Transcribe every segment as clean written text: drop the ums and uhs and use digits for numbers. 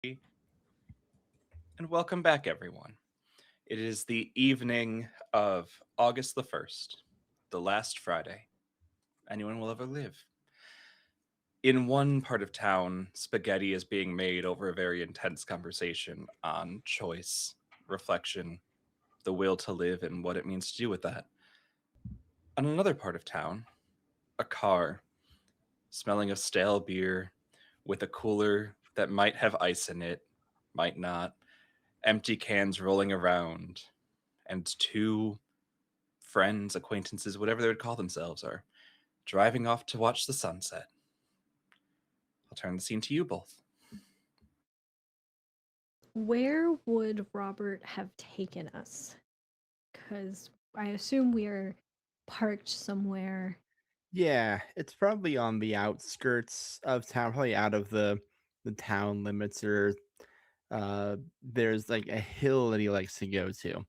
And welcome back, everyone. It is the evening of August the 1st, the last Friday anyone will ever live. In one part of town, spaghetti is being made over a very intense conversation on choice, reflection, the will to live, and what it means to do with that. On another part of town, a car smelling of stale beer with a cooler that might have ice in it, might not, empty cans rolling around, and two friends, acquaintances, whatever they would call themselves, are driving off to watch the sunset. I'll turn the scene to you both. Where would Robert have taken us? Because I assume we are parked somewhere. Yeah, it's probably on the outskirts of town, probably out of the town limits. Or there's like a hill that he likes to go to.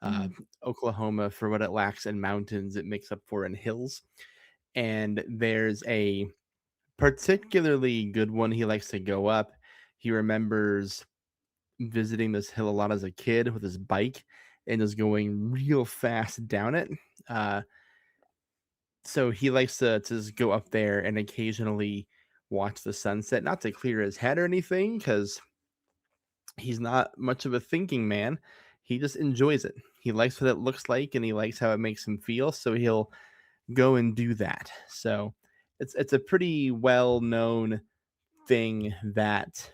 Uh, Mm. Oklahoma, for what it lacks in mountains, it makes up for in hills. And there's a particularly good one he likes to go up. He remembers visiting this hill a lot as a kid with his bike and is going real fast down it. Uh, so he likes to just go up there and occasionally watch the sunset, not to clear his head or anything, because he's not much of a thinking man. He just enjoys it. He likes what it looks like and he likes how it makes him feel. So he'll go and do that. So it's a pretty well known thing that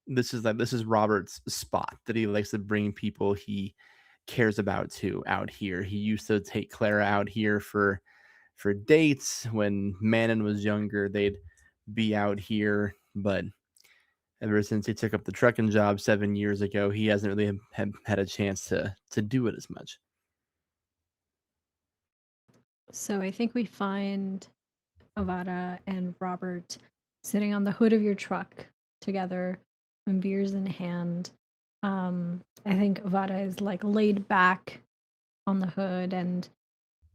this is Robert's spot that he likes to bring people he cares about to out here. He used to take Clara out here for dates when Manon was younger. They'd be out here, but ever since he took up the trucking job 7 years ago, he hasn't really had a chance to do it as much. So I think we find Avada and Robert sitting on the hood of your truck together, and beers in hand. I think Avada is like laid back on the hood and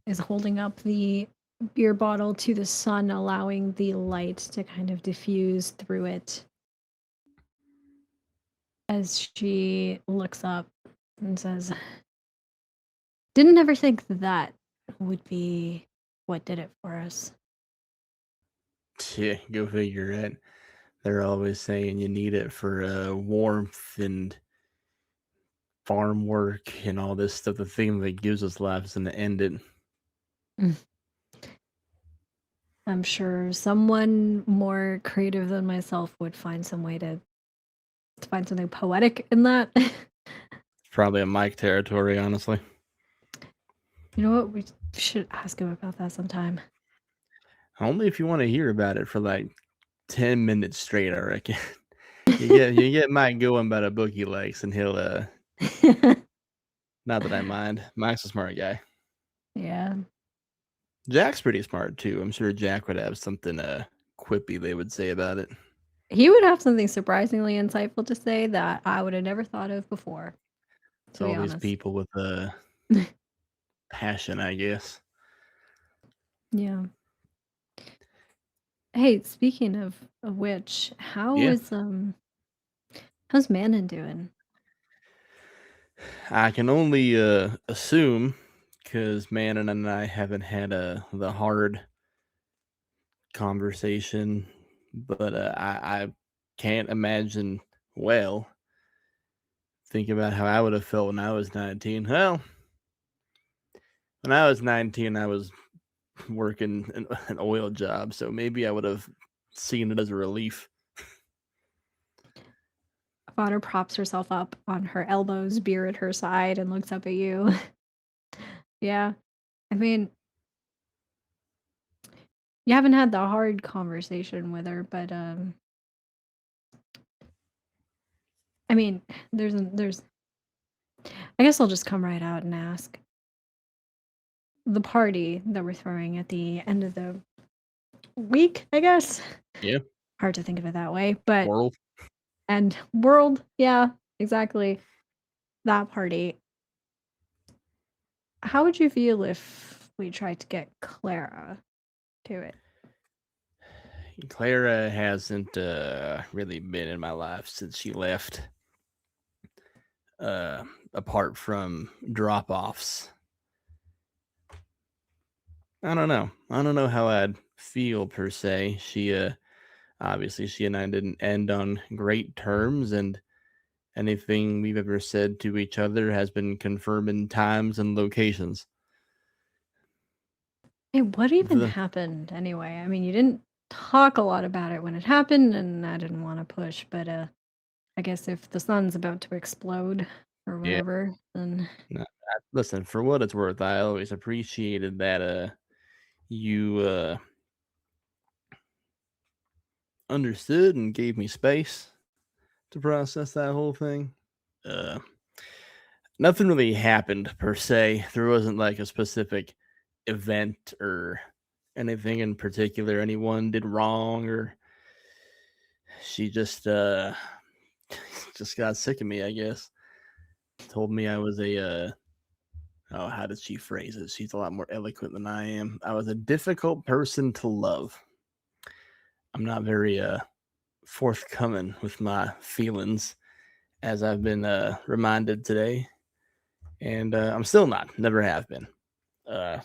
is holding up the beer bottle to the sun, allowing the light to kind of diffuse through it as she looks up and says, "Didn't ever think that would be what did it for us." Yeah, go figure it. They're always saying you need it for warmth and farm work and all this stuff. The thing that gives us life is going to end it. Mm. I'm sure someone more creative than myself would find some way to find something poetic in that. It's probably a Mike territory, honestly. You know what? We should ask him about that sometime. Only if you want to hear about it for like 10 minutes straight, I reckon. You get Mike going about a book he likes, and he'll not that I mind. Mike's a smart guy. Yeah. Jack's pretty smart too. I'm sure Jack would have something quippy they would say about it. He would have something surprisingly insightful to say that I would have never thought of before, It's to be all these honest. people with passion, I guess. Yeah. Hey, speaking of which, Yeah, how's Manon doing? I can only assume because Manon and I haven't had the hard conversation, but I can't imagine well. Think about how I would have felt when I was 19. Well, when I was 19, I was working an oil job, so maybe I would have seen it as a relief. Fodder props herself up on her elbows, beer at her side, and looks up at you. Yeah. I mean, you haven't had the hard conversation with her, but I mean, there's I guess I'll just come right out and ask. The party that we're throwing at the end of the week, I guess. Yeah, Hard to think of it that way, but world. and world, yeah, exactly. That party. How would you feel if we tried to get Clara to it? Clara hasn't really been in my life since she left. Apart from drop offs, I don't know. I don't know how I'd feel per se. She obviously she and I didn't end on great terms, and anything we've ever said to each other has been confirmed in times and locations. Hey, what even The happened anyway? I mean, you didn't talk a lot about it when it happened, and I didn't want to push, but I guess if the sun's about to explode or Yeah. whatever, then No, listen, for what it's worth, I always appreciated that you understood and gave me space to process that whole thing. Uh Nothing really happened per se. There wasn't like a specific event or anything in particular anyone did wrong, or she just got sick of me, I guess. Told me I was a oh, how did she phrase it? She's a lot more eloquent than I am. I was a difficult person to love. I'm not very forthcoming with my feelings, as I've been reminded today, and I'm still not. Never have been.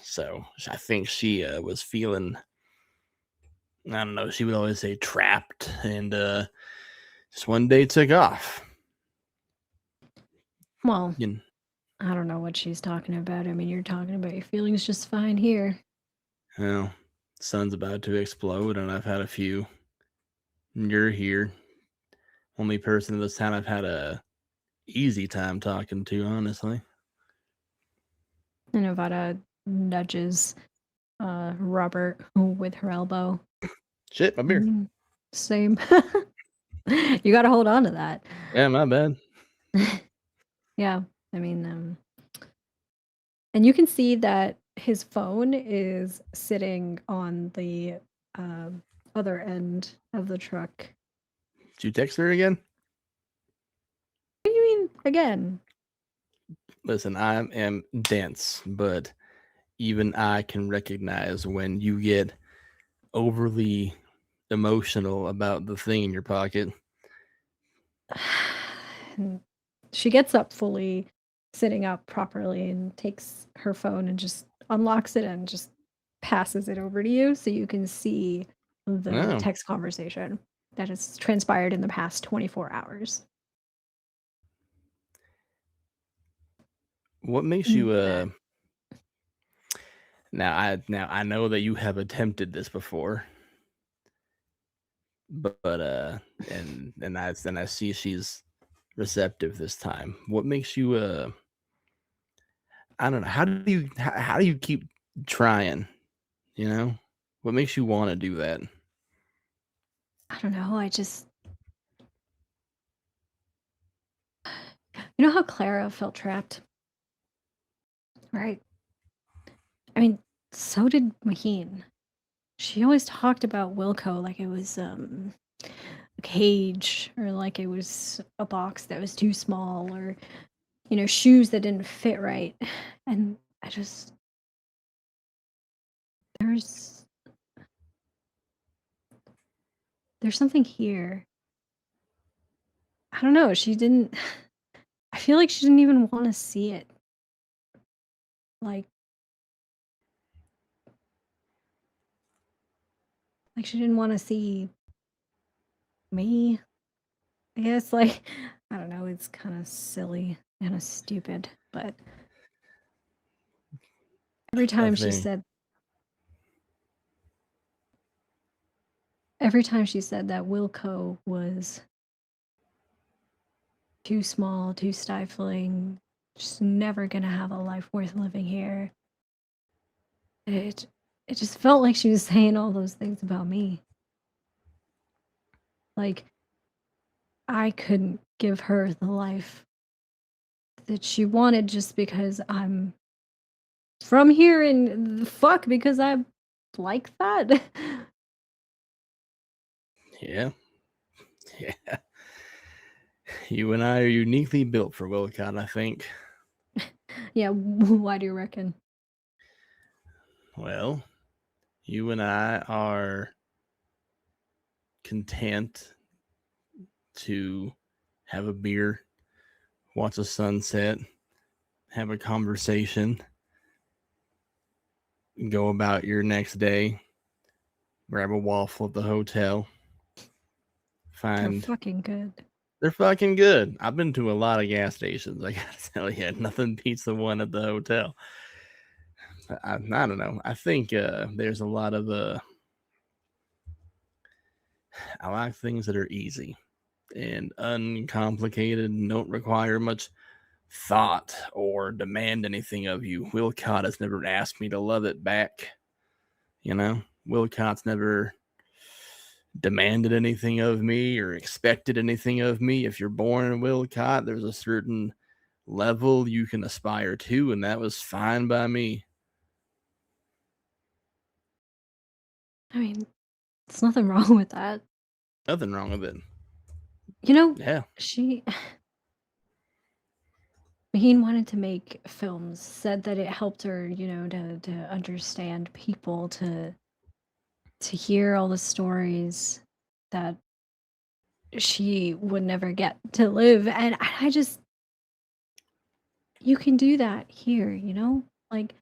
So I think she was feeling. I don't know. She would always say trapped, and just one day took off. well, You I don't know what she's talking about. I mean, you're talking about your feelings just fine here. know, sun's about to explode, and I've had a few. You're here. Only person in this town I've had a easy time talking to, honestly. And Nevada nudges Robert with her elbow. Shit, my I beer. mean, same. You got to hold on to that. Yeah, my bad. Yeah, I mean, and you can see that his phone is sitting on the um, other end of the truck. Did you text her again? What do you mean again? Listen, I am dense, but even I can recognize when you get overly emotional about the thing in your pocket. And she gets up fully, sitting up properly, and takes her phone and just unlocks it and just passes it over to you so you can see the Oh, text conversation that has transpired in the past 24 hours. what makes Mm, you that- now I know that you have attempted this before, but and I see she's receptive this time. What makes you I don't know, how do you keep trying, you know? What makes you want to do that? I don't know. You know how Clara felt trapped, right? I mean, so did Maheen. She always talked about Wilco like it was a cage or like it was a box that was too small or shoes that didn't fit right. And I just there's there's something here. I don't know. She didn't I feel like she didn't even want to see it. Like she didn't want to see me. I guess like I don't know, it's kind of silly and stupid, but every I time she think said every time she said that Wilco was too small, too stifling, just never gonna have a life worth living here. It it just felt like she was saying all those things about me. Like I couldn't give her the life that she wanted just because I'm from here and the fuck because I like that. yeah. Yeah. You and I are uniquely built for Wilcot, I think. Yeah, why do you reckon? Well, you and I are content to have a beer, watch a sunset, have a conversation, go about your next day, grab a waffle at the hotel, They're find fucking good. they're fucking good. I've been to a lot of gas stations. I gotta tell you, nothing beats the one at the hotel. I don't know. I think there's a lot of I like things that are easy and uncomplicated and don't require much thought or demand anything of you. Wilcot has never asked me to love it back. You know, Wilcot's never demanded anything of me or expected anything of me. If you're born in Wilcot, there's a certain level you can aspire to, and that was fine by me. I mean, there's nothing wrong with that. Nothing wrong with it. You know, Yeah. Maheen wanted to make films, said that it helped her, to understand people, to hear all the stories that she would never get to live. And I just, you can do that here, like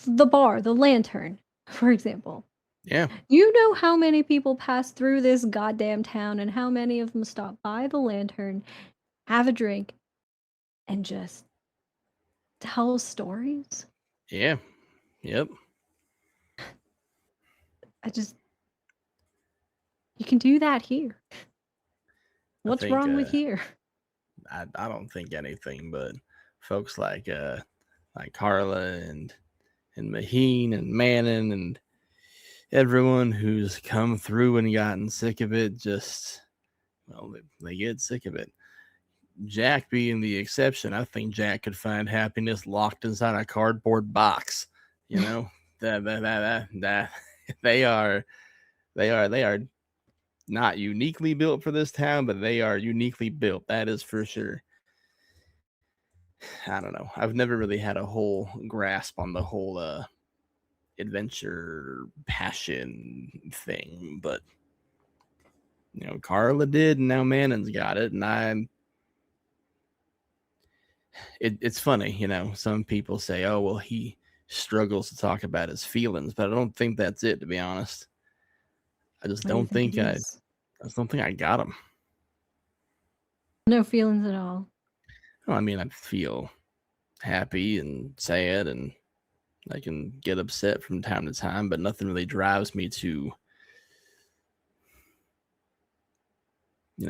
the bar, the lantern, for example. Yeah. You know how many people pass through this goddamn town and how many of them stop by the lantern, have a drink, and just tell stories? Yeah. Yep. You can do that here. What's think, wrong with here? I don't think anything, but folks like Carla and Maheen and Mannon and everyone who's come through and gotten sick of it, just they get sick of it. Jack being the exception, I think Jack could find happiness locked inside a cardboard box. You know, that they are not uniquely built for this town, but they are uniquely built. That is for sure. I don't know. I've never really had a whole grasp on the whole adventure passion thing, but Carla did, and now Mannon's got it, and it's funny, some people say, oh well, he struggles to talk about his feelings, but I don't think that's it, to be honest. I just What do you don't think it is? I just don't think I got him. No feelings at all. Well, I mean, I feel happy and sad, and I can get upset from time to time, but nothing really drives me to,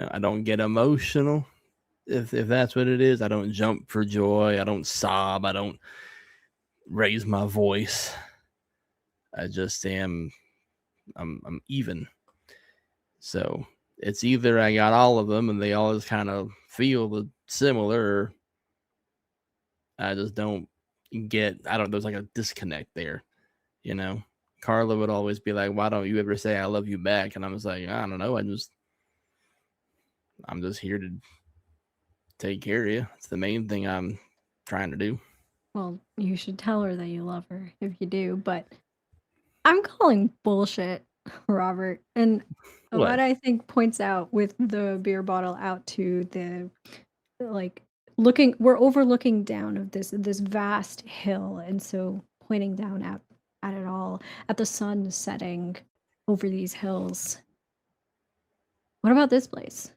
I don't get emotional. If that's what it is, I don't jump for joy. I don't sob. I don't raise my voice. I just am. I'm even. So it's either I got all of them and they all just kind of feel similar, or I just don't get. I don't. There's like a disconnect there. Carla would always be like, "Why don't you ever say I love you back?" And I was like, I don't know. I'm just here to take care of you. It's the main thing I'm trying to do. Well, you should tell her that you love her if you do, but I'm calling bullshit, Robert. And what I think points out with the beer bottle out to the we're overlooking down of this vast hill, and so pointing down at it all, at the sun setting over these hills. What about this place?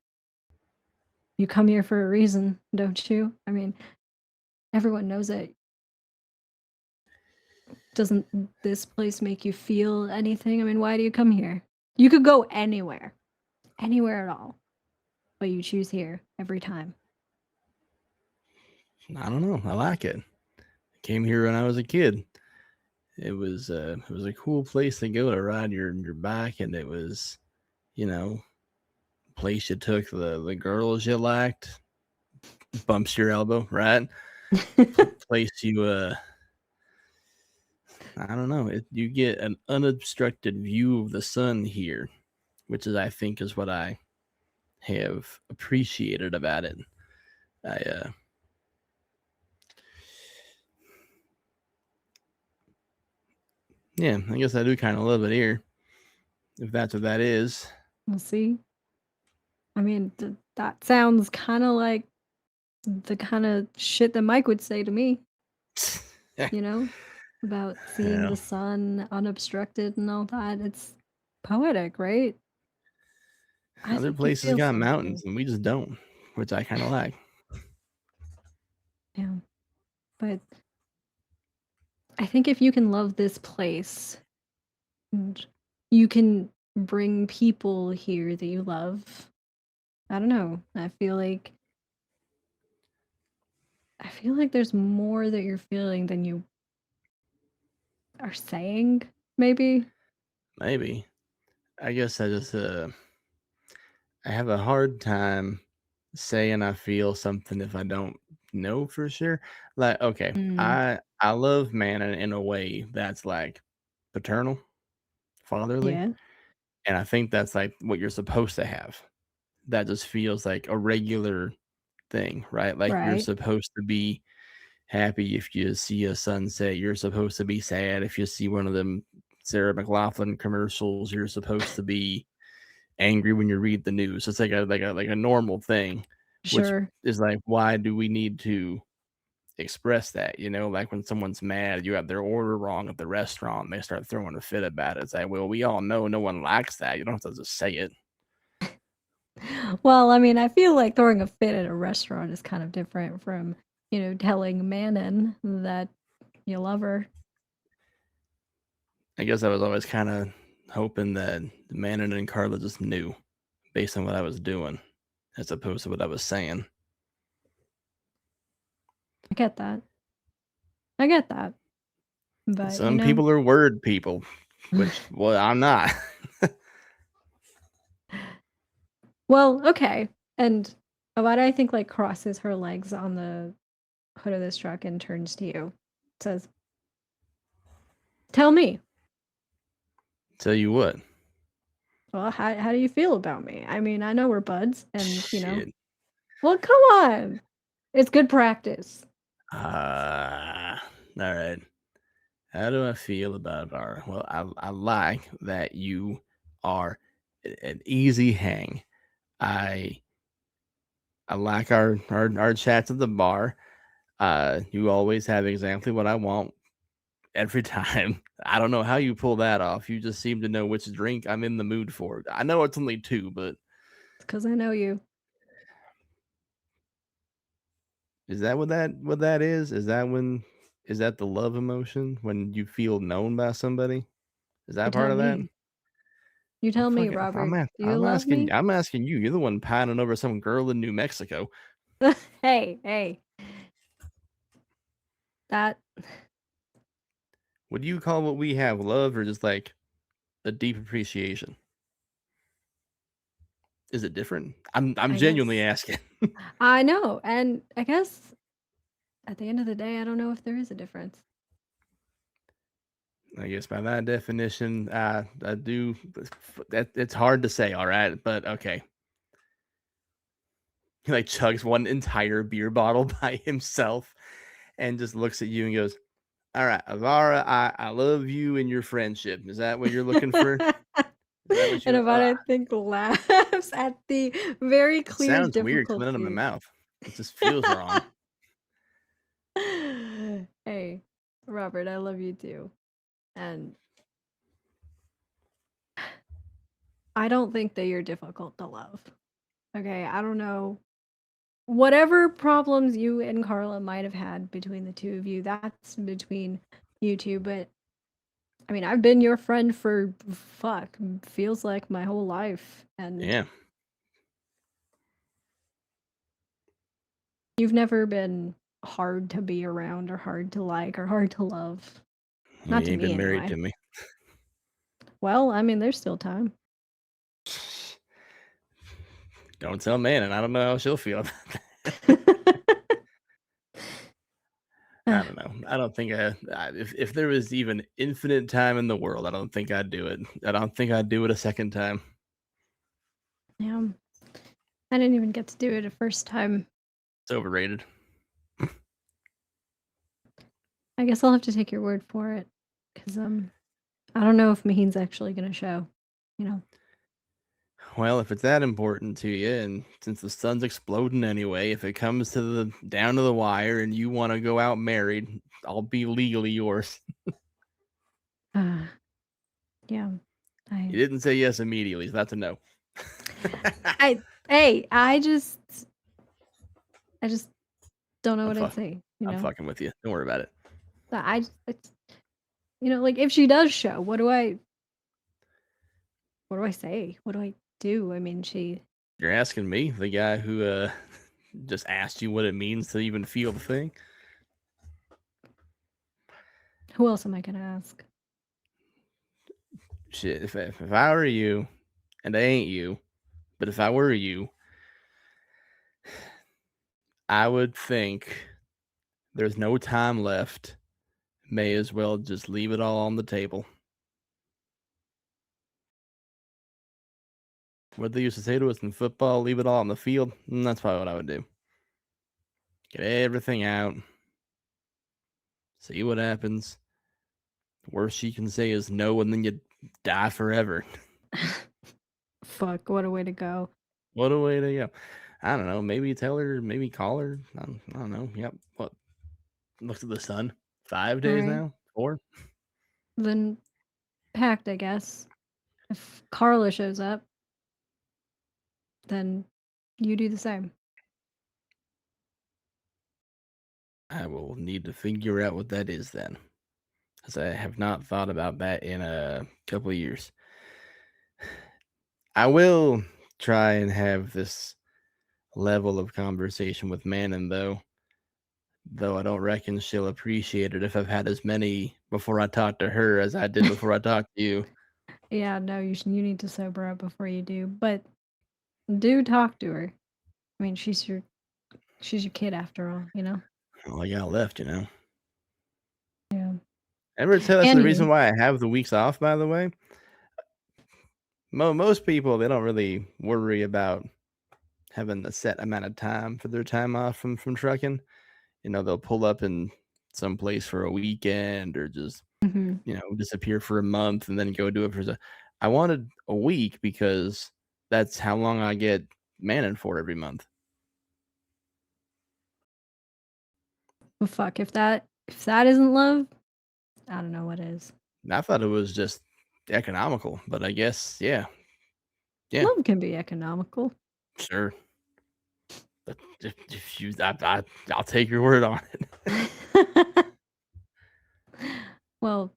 You come here for a reason, don't you? I mean, everyone knows it. Doesn't this place make you feel anything? I mean, why do you come here? You could go anywhere at all, but you choose here every time. I don't know. I like it. I came here when I was a kid. It was a cool place to go to ride your bike, and it was, place you took the girls you liked, bumps your elbow, right? Place you I don't know. You get an unobstructed view of the sun here, which is, I think, is what I have appreciated about it. Yeah, I guess I do kind of love it here, if that's what that is. We'll see. I mean, that sounds kind of like the kind of shit that Mike would say to me, you know, about seeing Yeah. the sun unobstructed and all that. It's poetic, right? I Other think you places feel got something. mountains and we just don't, which I kind of like. Yeah. But I think if you can love this place and you can bring people here that you love, I don't know. I feel like there's more that you're feeling than you are saying, maybe. Maybe. I guess I have a hard time saying I feel something if I don't know for sure. Like, okay, Mm, I love Manon in a way that's like paternal, fatherly, yeah, and I think that's like what you're supposed to have. That just feels like a regular thing, right? Like you're right. supposed to be happy if you see a sunset. You're supposed to be sad if you see one of them Sarah McLaughlin commercials. You're supposed to be angry when you read the news. It's like a normal thing, which Sure, is like, why do we need to express that? You know, like when someone's mad, you have their order wrong at the restaurant, and they start throwing a fit about it. It's like, well, we all know no one likes that. You don't have to just say it. well, I mean, I feel like throwing a fit at a restaurant is kind of different from, telling Manon that you love her. I guess I was always kind of hoping that Manon and Carla just knew based on what I was doing, as opposed to what I was saying. I get that. I get that. But, Some people are word people, which, well, I'm not. well, okay. And Avada, I think, like, crosses her legs on the hood of this truck and turns to you. Says, "Tell me, Tell you what, well, how do you feel about me? I mean, I know we're buds, and, shit. well, come on. It's good practice." All right. How do I feel about our? Well, I like that you are an easy hang. I I like our chats at the bar. You always have exactly what I want every time. I don't know how you pull that off. You just seem to know which drink I'm in the mood for. I know it's only two, but It's because I know you. is that what that is? Is that the love emotion when you feel known by somebody? Is You that part tell of that? me. You I'm tell me, fucking Robert. Do you I'm love asking me? I'm asking you. You're the one pining over some girl in New Mexico. Hey, hey. That Would you call what we have love or just like a deep appreciation? Is it different? I'm I genuinely guess asking. I know, and I guess at the end of the day, I don't know if there is a difference. I guess by that definition, I do. That it's hard to say. All right, but okay. He like chugs one entire beer bottle by himself and just looks at you and goes, "All right, Avara, I love you and your friendship. Is that what you're looking for? Is that what And you? about I think laughs at the very It clear sounds weird coming out of my difficulty. mouth. It just feels wrong. Hey, Robert, I love you too. And I don't think that you're difficult to love. Okay, I don't know. Whatever problems you and Carla might have had between the two of you, that's between you two. But I mean, I've been your friend for fuck, feels like my whole life. And Yeah, you've never been hard to be around or hard to like or hard to love. you Not to ain't me, been married anyway. to me. Well, I mean, there's still time. Don't tell man, and I don't know how she'll feel. I don't know. I don't think if there was even infinite time in the world, I don't think I'd do it. I don't think I'd do it a second time. Yeah. I didn't even get to do it a first time. It's overrated. I guess I'll have to take your word for it. Because, I don't know if Maheen's actually going to show, you know? Well, if it's that important to you, and since the sun's exploding anyway, if it comes to the down to the wire and you want to go out married, I'll be legally yours. Uh, yeah. You didn't say yes immediately, so that's a no. I just don't know I'm, what I'd fuck, say, I'm fucking with you. Don't worry about it. it's, like if she does show, what do I say? What do I do? I mean, You're asking me, the guy who just asked you what it means to even feel the thing. who else am I gonna ask? Shit, if I were you, and I ain't you, but if I were you, I would think there's no time left. May as well just leave it all on the table. What they used to say to us in football, leave it all on the field. That's probably what I would do. Get everything out. See what happens. The worst you can say is no, and then you die forever. Fuck, what a way to go. What a way to go. I don't know. Maybe tell her, maybe call her. I don't know. Yep. What? Look at the sun. 5 days Alright. now? 4? Then packed, I guess. If Carla shows up, then you do the same. I will need to figure out what that is then, because I have not thought about that in a couple of years. I will try and have this level of conversation with Manon, though I don't reckon she'll appreciate it if I've had as many before I talk to her as I did before I talked to you. Yeah, no, you need to sober up before you do, but do talk to her. I mean, she's your kid after all, you know? All I got left, you know. Yeah. Ever tell that's And the you. reason why I have the weeks off, by the way? Most people, they don't really worry about having a set amount of time for their time off from trucking. You know, they'll pull up in some place for a weekend or just, Mhm. disappear for a month and then go do it for I wanted a week because that's how long I get Manon for every month. Well, fuck, if that isn't love, I don't know what is. And I thought it was just economical, but I guess, yeah, Love can be economical. sure. But if you, I'll take your word on it. Well,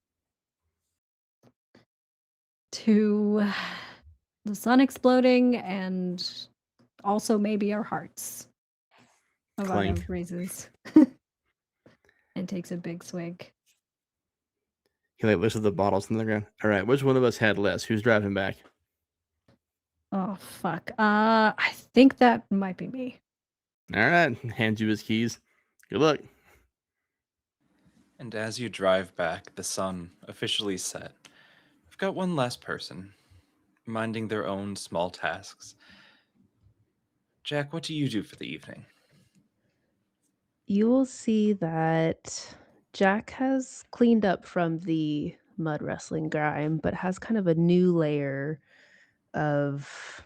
to the sun exploding and also maybe our hearts. Avada Clink. raises and takes a big swig. He like lifts up the bottles on the ground. All right, which one of us had less? Who's driving back? Oh fuck. I think that might be me. All right, hands you his keys. Good luck. And as you drive back, the sun officially set. We've got one last person, minding their own small tasks. Jack, what do you do for the evening? You will see that Jack has cleaned up from the mud wrestling grime, but has kind of a new layer of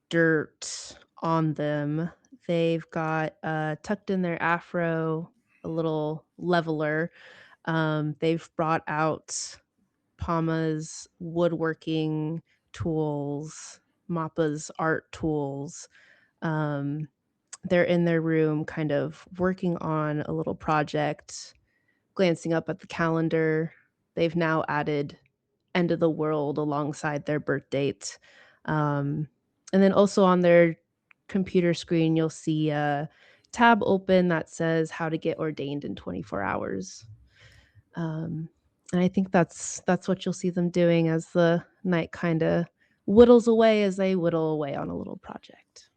dirt on them. They've got tucked in their afro a little leveler. They've brought out Pama's woodworking tools, Mappa's art tools. Um, they're in their room kind of working on a little project, glancing up at the calendar. They've now added end of the world alongside their birth date. And then also on their computer screen, you'll see a tab open that says how to get ordained in 24 hours. And I think that's what you'll see them doing as the night kind of whittles away as they whittle away on a little project.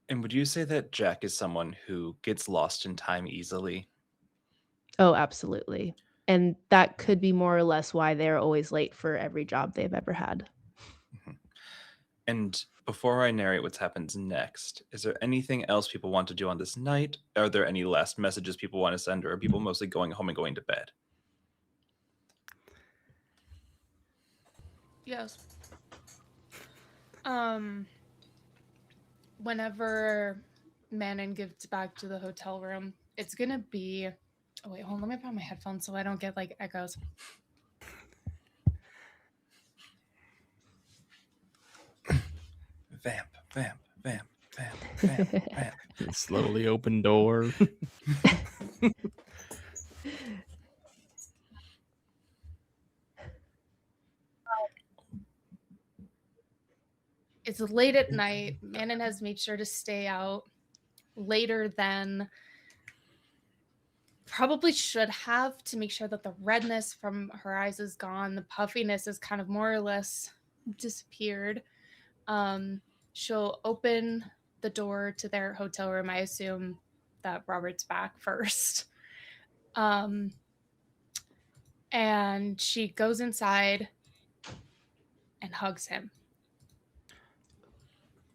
And would you say that Jack is someone who gets lost in time easily? Oh, absolutely. And that could be more or less why they're always late for every job they've ever had. Mhm. And before I narrate what happens next, is there anything else people want to do on this night? Are there any last messages people want to send, or are people mostly going home and going to bed? Yes. Whenever Manon gets back to the hotel room, it's gonna be. Oh wait, hold on. Let me put on my headphones so I don't get like echoes. Vamp, vamp, vamp, vamp, vamp, vamp. Slowly open door. It's late at night. Manon has made sure to stay out later than probably should have, to make sure that the redness from her eyes is gone. The puffiness is kind of more or less disappeared. She'll open the door to their hotel room. I assume that Robert's back first. And she goes inside and hugs him.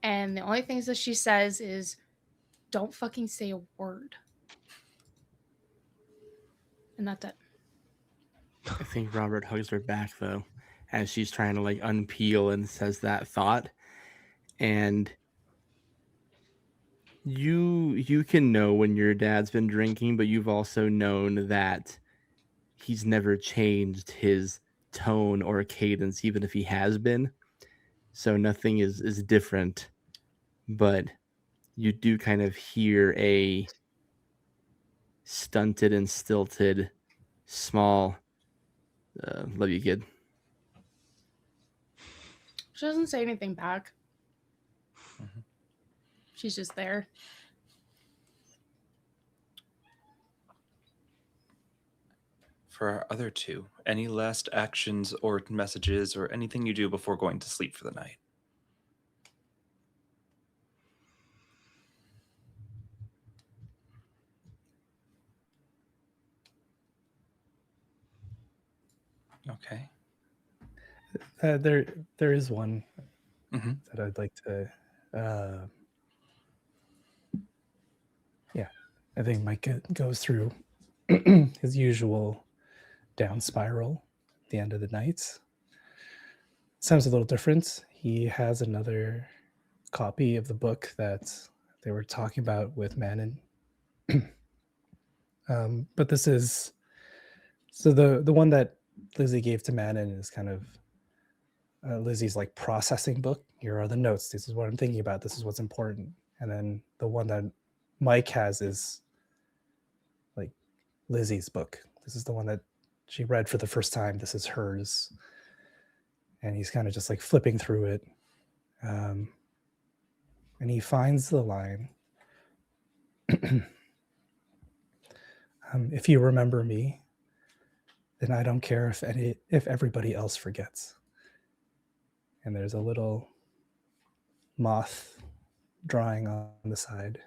And the only things that she says is, "Don't fucking say a word." And that's it. I think Robert hugs her back though, as she's trying to like unpeel and says that thought. And you can know when your dad's been drinking, but you've also known that he's never changed his tone or cadence, even if he has been. So nothing is different, but you do kind of hear a stunted and stilted, small, love you, kid. She doesn't say anything back. Mhm. She's just there. For our other two, any last actions or messages or anything you do before going to sleep for the night? Okay. There is one Mm-hmm. that I'd like to. Yeah, I think Mike goes through his usual down spiral at the end of the night. Sounds a little different. He has another copy of the book that they were talking about with Manon. But this is so the one that Lizzie gave to Manon is kind of Lizzie's like processing book. Here are the notes. This is what I'm thinking about. This is what's important. And then the one that Mike has is like Lizzie's book. This is the one that she read for the first time. This is hers. And he's kind of just like flipping through it. And he finds the line, if you remember me, then I don't care if everybody else forgets. And there's a little moth drawing on the side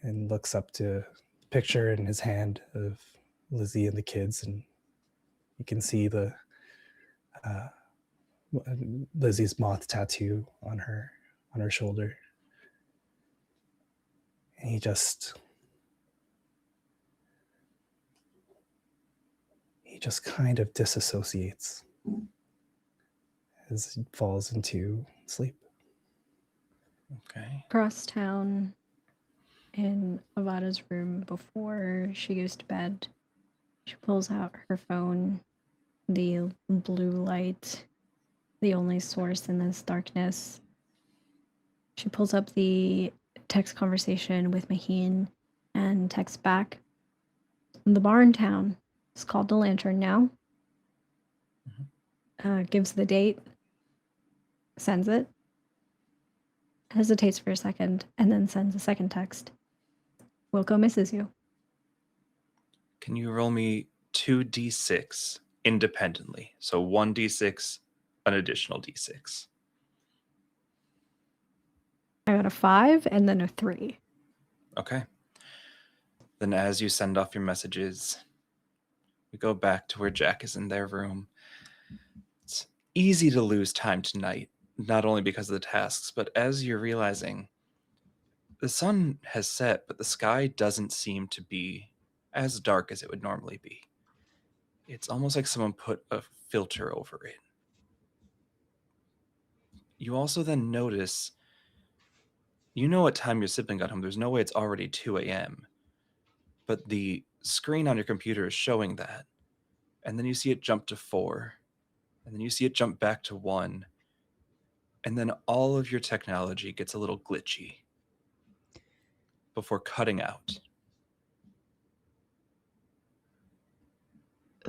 and looks up to picture in his hand of Lizzie and the kids, and you can see the Lizzie's moth tattoo on her shoulder. And he just kind of disassociates as he falls into sleep. Okay. Across town, in Avada's room before she goes to bed, she pulls out her phone, the blue light, the only source in this darkness. She pulls up the text conversation with Maheen and texts back. The bar in town. It's called the Lantern now. Gives the date, sends it, hesitates for a second, and then sends a second text. Wilco misses you. Can you roll me 2d6 independently? So 1d6, an additional d6. I got a 5 and then a 3. Okay. Then as you send off your messages, we go back to where Jack is in their room. It's easy to lose time tonight, not only because of the tasks, but as you're realizing the sun has set, but the sky doesn't seem to be as dark as it would normally be. It's almost like someone put a filter over it. you also then notice, you know what time your sibling got home. There's no way it's already 2 a.m. But the screen on your computer is showing that. And then you see it jump to 4. And then you see it jump back to 1. And then all of your technology gets a little glitchy before cutting out.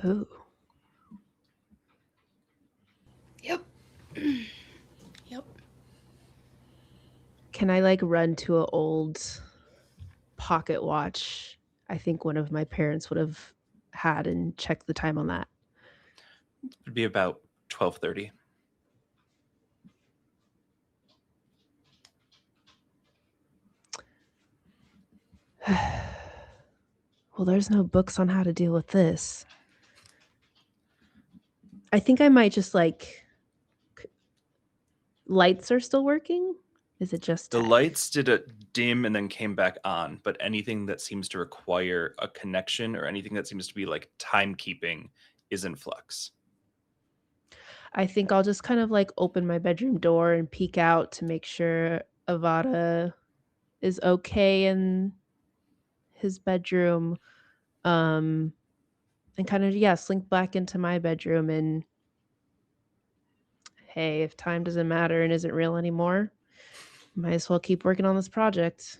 Ooh. Yep. Yep. Can I like run to an old pocket watch? I think one of my parents would have had and check the time on that. It'd be about 12:30. Well, there's no books on how to deal with this. I think I might just like lights are still working? Is it just The tech? lights did a dim and then came back on, but anything that seems to require a connection or anything that seems to be like timekeeping is in flux. I think I'll just kind of like open my bedroom door and peek out to make sure Avada is okay in his bedroom. And kind of slink back into my bedroom and hey, if time doesn't matter and isn't real anymore, might as well keep working on this project.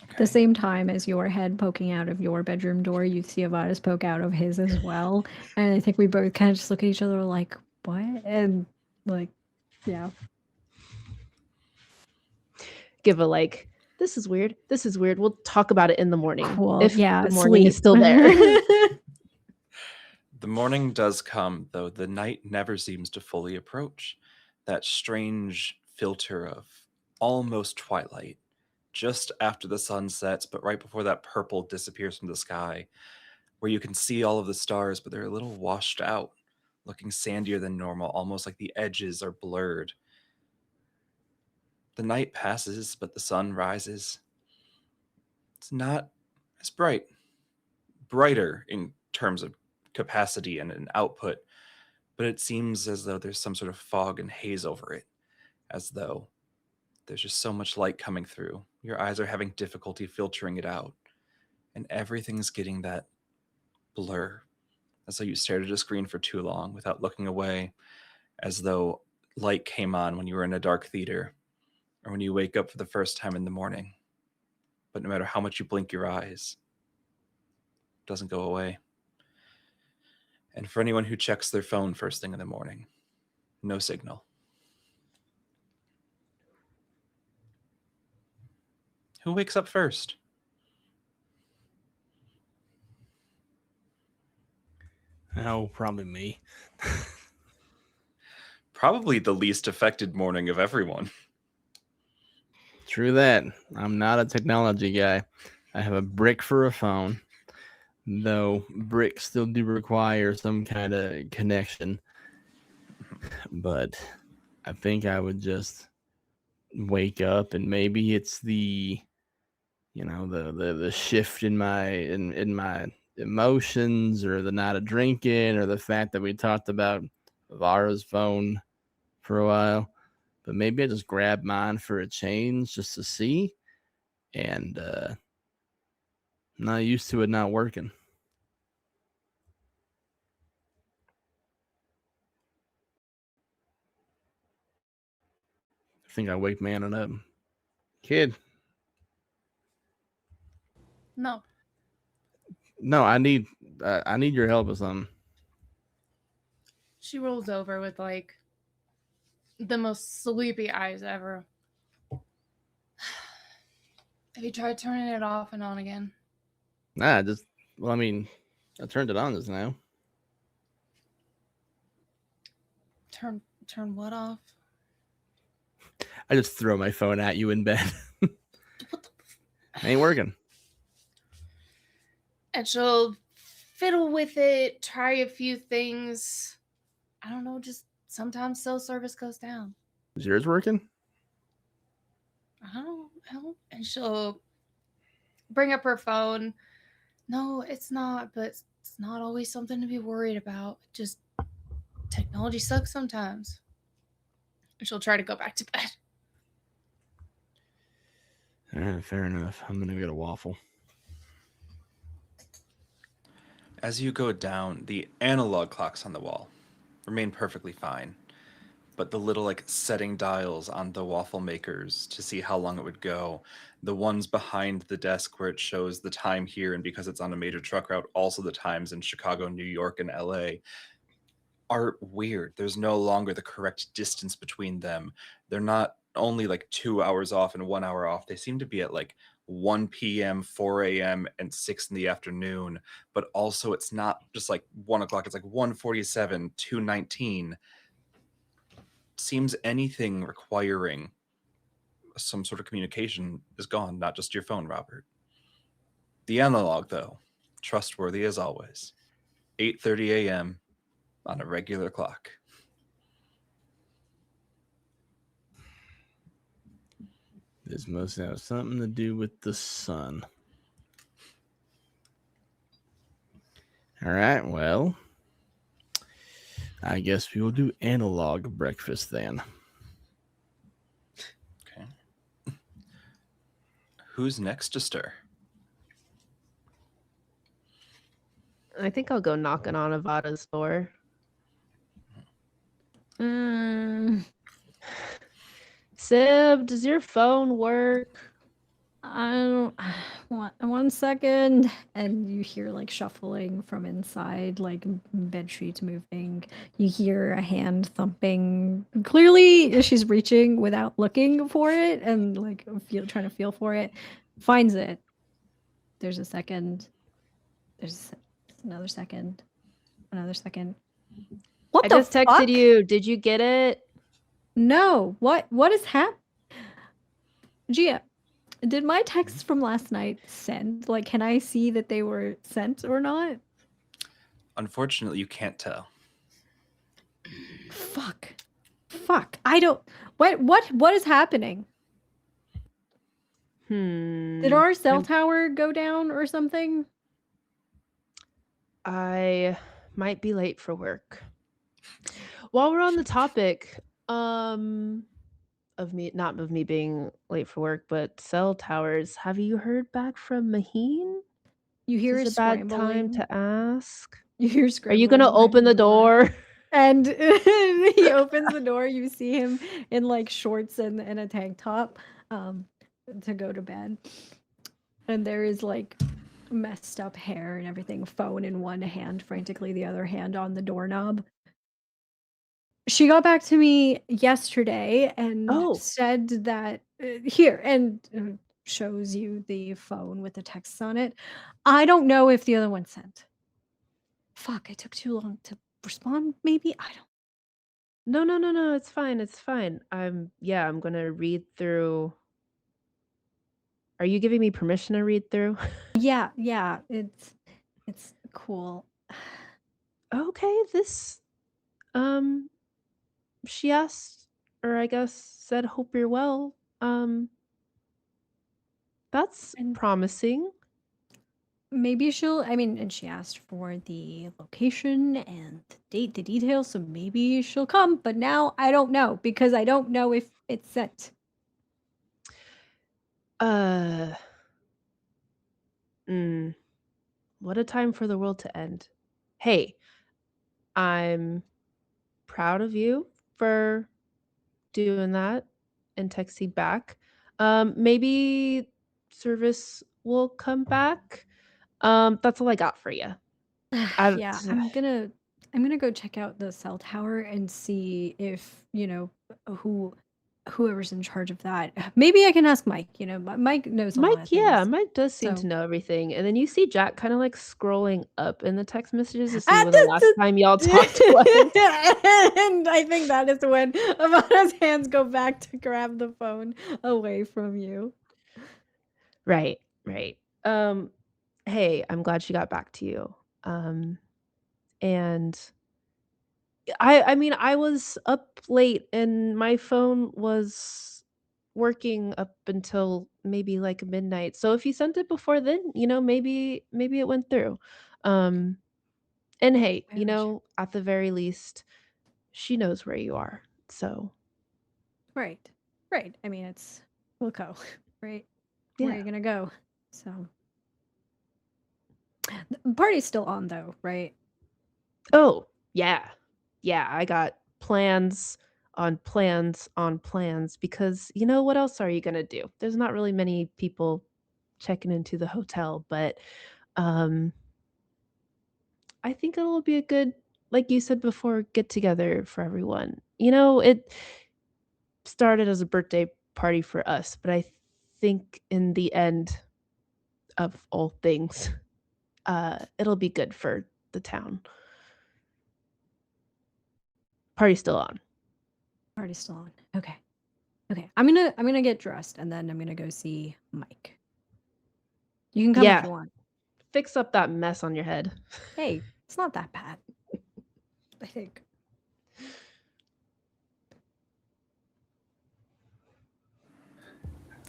At the same time as your head poking out of your bedroom door, you see Avada's poke out of his as well. And I think we both kind of just look at each other like, what? And like, yeah. Give a like, this is weird. This is weird. We'll talk about it in the morning. Cool. If Yeah, the morning is sleep. still there. The morning does come, though the night never seems to fully approach. That strange filter of almost twilight, just after the sun sets, but right before that purple disappears from the sky, where you can see all of the stars, but they're a little washed out, looking sandier than normal, almost like the edges are blurred. The night passes, but the sun rises. It's not as brighter in terms of capacity and an output, but it seems as though there's some sort of fog and haze over it, as though there's just so much light coming through. Your eyes are having difficulty filtering it out, and everything's getting that blur, as though you stared at a screen for too long without looking away, as though light came on when you were in a dark theater, or when you wake up for the first time in the morning. But no matter how much you blink your eyes, it doesn't go away. And for anyone who checks their phone first thing in the morning, no signal. Who wakes up first? Oh, probably me. Probably the least affected morning of everyone. True that. I'm not a technology guy. I have a brick for a phone, though bricks still do require some kind of connection. But I think I would just wake up, and maybe it's the shift in my emotions, or the not of drinking, or the fact that we talked about Vara's phone for a while. But maybe I just grab mine for a change just to see, and I'm not used to it not working. I think I wake Manon up. Kid, No. no, I need your help with something. She rolls over with like the most sleepy eyes ever. Have you tried turning it off and on again? Nah, I turned it on just now. Turn what off? I just throw my phone at you in bed. Ain't working. And she'll fiddle with it, try a few things. I don't know, just sometimes cell service goes down. Is yours working? I don't know. And she'll bring up her phone. No, it's not, but it's not always something to be worried about. Just technology sucks sometimes. She'll try to go back to bed. All right, fair enough. I'm gonna get a waffle. As you go down, the analog clocks on the wall remain perfectly fine, but the little like setting dials on the waffle makers to see how long it would go, the ones behind the desk where it shows the time here, and because it's on a major truck route, also the times in Chicago, New York, and LA, are weird. There's no longer the correct distance between them. They're not only like 2 hours off and 1 hour off. They seem to be at like 1 p.m., 4 a.m., and 6 in the afternoon. But also, it's not just like 1 o'clock. It's like 1:47, 2:19. Seems anything requiring some sort of communication is gone, not just your phone, Robert. The analog, though, trustworthy as always. 8:30 a.m. on a regular clock. This must have something to do with the sun. All right, well, I guess we will do analog breakfast then. Okay. Who's next to stir? I think I'll go knocking on Avada's door. Sib, does your phone work? I don't. One second, and you hear like shuffling from inside, like bed sheets moving. You hear a hand thumping. Clearly, she's reaching without looking for it, and like trying to feel for it. Finds it. There's a second. There's another second. Another second. What I the just texted fuck? you. Did you get it? No. What is happening? Gia, did my texts from last night send? Like, can I see that they were sent or not? Unfortunately, you can't tell. Fuck. I don't. What is happening? Did our cell tower go down or something? I might be late for work. While we're on the topic, of me, not of me being late for work, but cell towers, have you heard back from Maheen? You hear Is a it a bad time scrambling. to ask? You hear Are scrambling. you gonna behind open the door? And he opens the door. You see him in like shorts and a tank top, to go to bed. And there is like messed up hair and everything, phone in one hand, frantically the other hand on the doorknob. She got back to me yesterday and Oh. said that here, and shows you the phone with the texts on it. I don't know if the other one sent. Fuck, I took too long to respond, maybe? I don't. No, it's fine, it's fine. I'm gonna read through. Are you giving me permission to read through? Yeah, it's cool. Okay, this she asked, or I guess said, hope you're well. That's And promising. maybe she'll, I mean, and she asked for the location and the date, the details, so maybe she'll come, but now I don't know because I don't know if it's sent. What a time for the world to end. Hey, I'm proud of you for doing that and texting back. Maybe service will come back. That's all I got for you. Yeah, I'm gonna go check out the cell tower and see if, whoever's in charge of that. Maybe I can ask Mike, Mike knows a lot of things. Mike does seem So to know everything. And then you see Jack kind of like scrolling up in the text messages to see Ah, when the last time y'all talked was. And I think that is when Amana's hands go back to grab the phone away from you. Right. Hey, I'm glad she got back to you. And I mean, I was up late and my phone was working up until maybe like midnight. So if you sent it before then, maybe it went through. And hey, I wish. at the very least, she knows where you are. So Right. Right. I mean, it's Wilco, right? Where are Yeah. you gonna go? So the party's still on though, right? Oh, yeah. Yeah, I got plans on plans on plans because what else are you going to do? There's not really many people checking into the hotel, but um I think it'll be a good, like you said before, get together for everyone. It started as a birthday party for us, but I think in the end of all things, it'll be good for the town. Party's still on. Party's still on. Okay. Okay. I'm gonna get dressed and then I'm gonna go see Mike. You can come if Yeah, you want. fix up that mess on your head. Hey, it's not that bad. I think.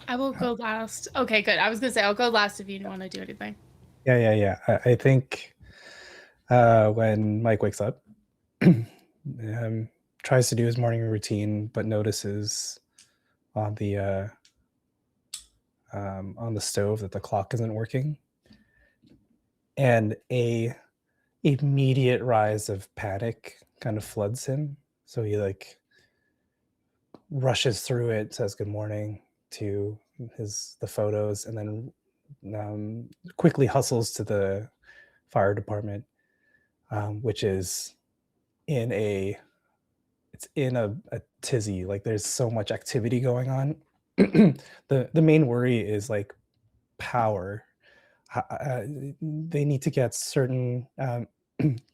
I will go last. Okay, good. I was gonna say I'll go last if you want to do anything. Yeah. I think when Mike wakes up, tries to do his morning routine, but notices on the stove that the clock isn't working, and a immediate rise of panic kind of floods him. So he like rushes through it, says good morning to the photos, and then quickly hustles to the fire department, which is in a tizzy. Like there's so much activity going on. The main worry is like power. They need to get certain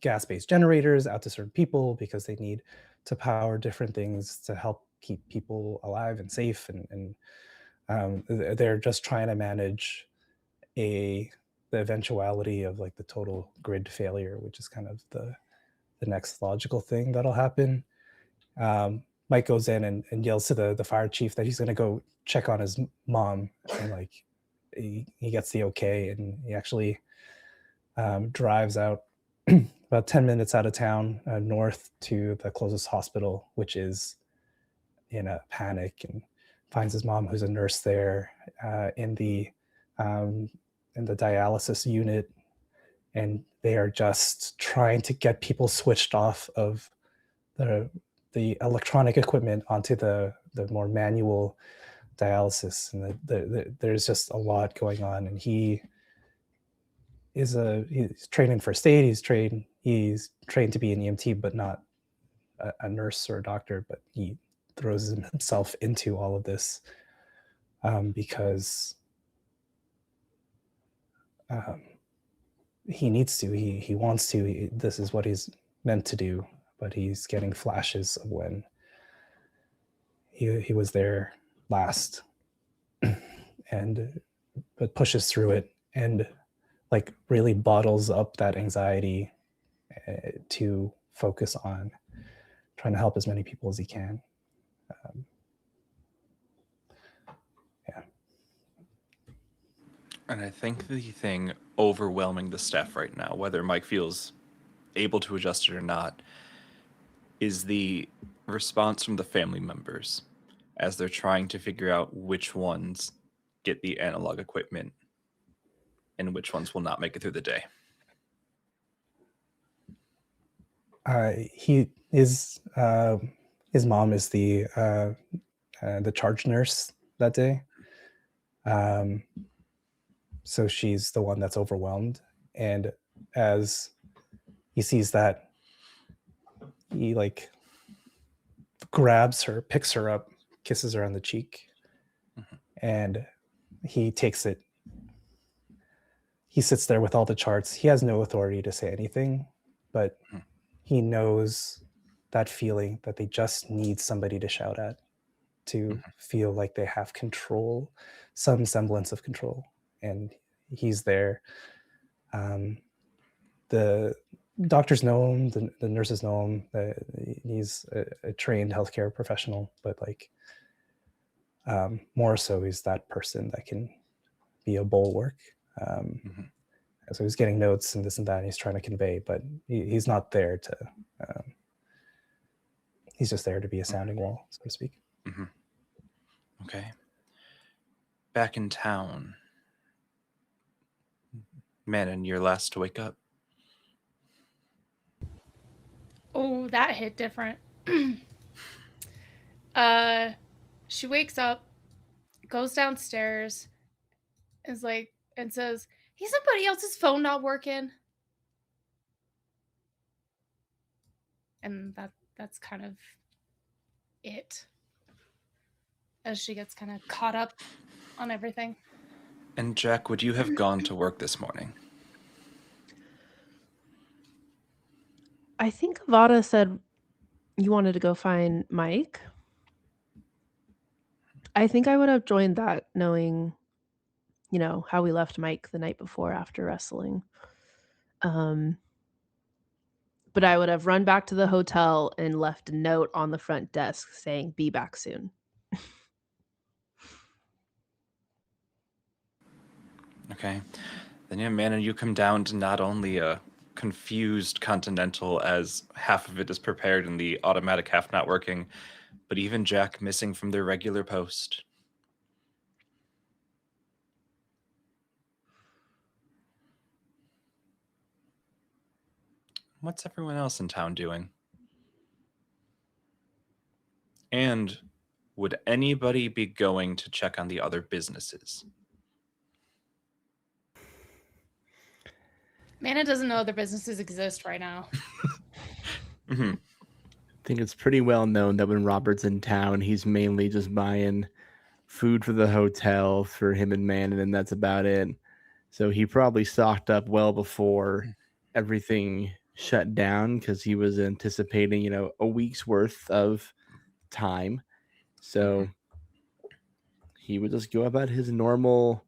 gas-based generators out to certain people because they need to power different things to help keep people alive and safe, and they're just trying to manage the eventuality of like the total grid failure, which is kind of the next logical thing that'll happen. Mike goes in and yells to the fire chief that he's going to go check on his mom, and like he gets the okay, and he actually drives out about 10 minutes out of town, north to the closest hospital, which is in a panic, and finds his mom, who's a nurse there, in the dialysis unit, and they are just trying to get people switched off of the electronic equipment onto the more manual dialysis, and there's just a lot going on. And he's trained in first aid. He's trained to be an EMT, but not a nurse or a doctor. But he throws himself into all of this because he needs to. He wants to. This is what he's meant to do. But he's getting flashes of when he was there last, but pushes through it and like really bottles up that anxiety to focus on trying to help as many people as he can. Yeah. And I think the thing overwhelming the staff right now, whether Mike feels able to adjust it or not, is the response from the family members as they're trying to figure out which ones get the analog equipment and which ones will not make it through the day. His mom is the charge nurse that day, so she's the one that's overwhelmed. And as he sees that, he like grabs her, picks her up, kisses her on the cheek, and he takes it. He sits there with all the charts. He has no authority to say anything, but he knows that feeling that they just need somebody to shout at, to feel like they have control, some semblance of control. And he's there. The doctors know him, the nurses know him. He's a trained healthcare professional, but like more so he's that person that can be a bulwark. So he's getting notes and this and that, and he's trying to convey, but he's not there to, he's just there to be a sounding wall, so to speak. Okay. Back in town. Manon, you're last to wake up. Oh, that hit different. She wakes up, goes downstairs, is like, and says, "Is somebody else's phone not working?" And that's kind of it, as she gets kind of caught up on everything. And Jack, would you have gone to work this morning? I think Avada said you wanted to go find Mike. I think I would have joined that knowing, how we left Mike the night before after wrestling. But I would have run back to the hotel and left a note on the front desk saying, "Be back soon." Okay. Then yeah, Manon, you come down to not only a confused Continental as half of it is prepared and the automatic half not working, but even Jack missing from their regular post. What's everyone else in town doing? And would anybody be going to check on the other businesses? Mana doesn't know other businesses exist right now. Mhm. I think it's pretty well known that when Robert's in town, he's mainly just buying food for the hotel for him and Manon, and that's about it. So he probably stocked up well before everything shut down because he was anticipating, a week's worth of time. So he would just go about his normal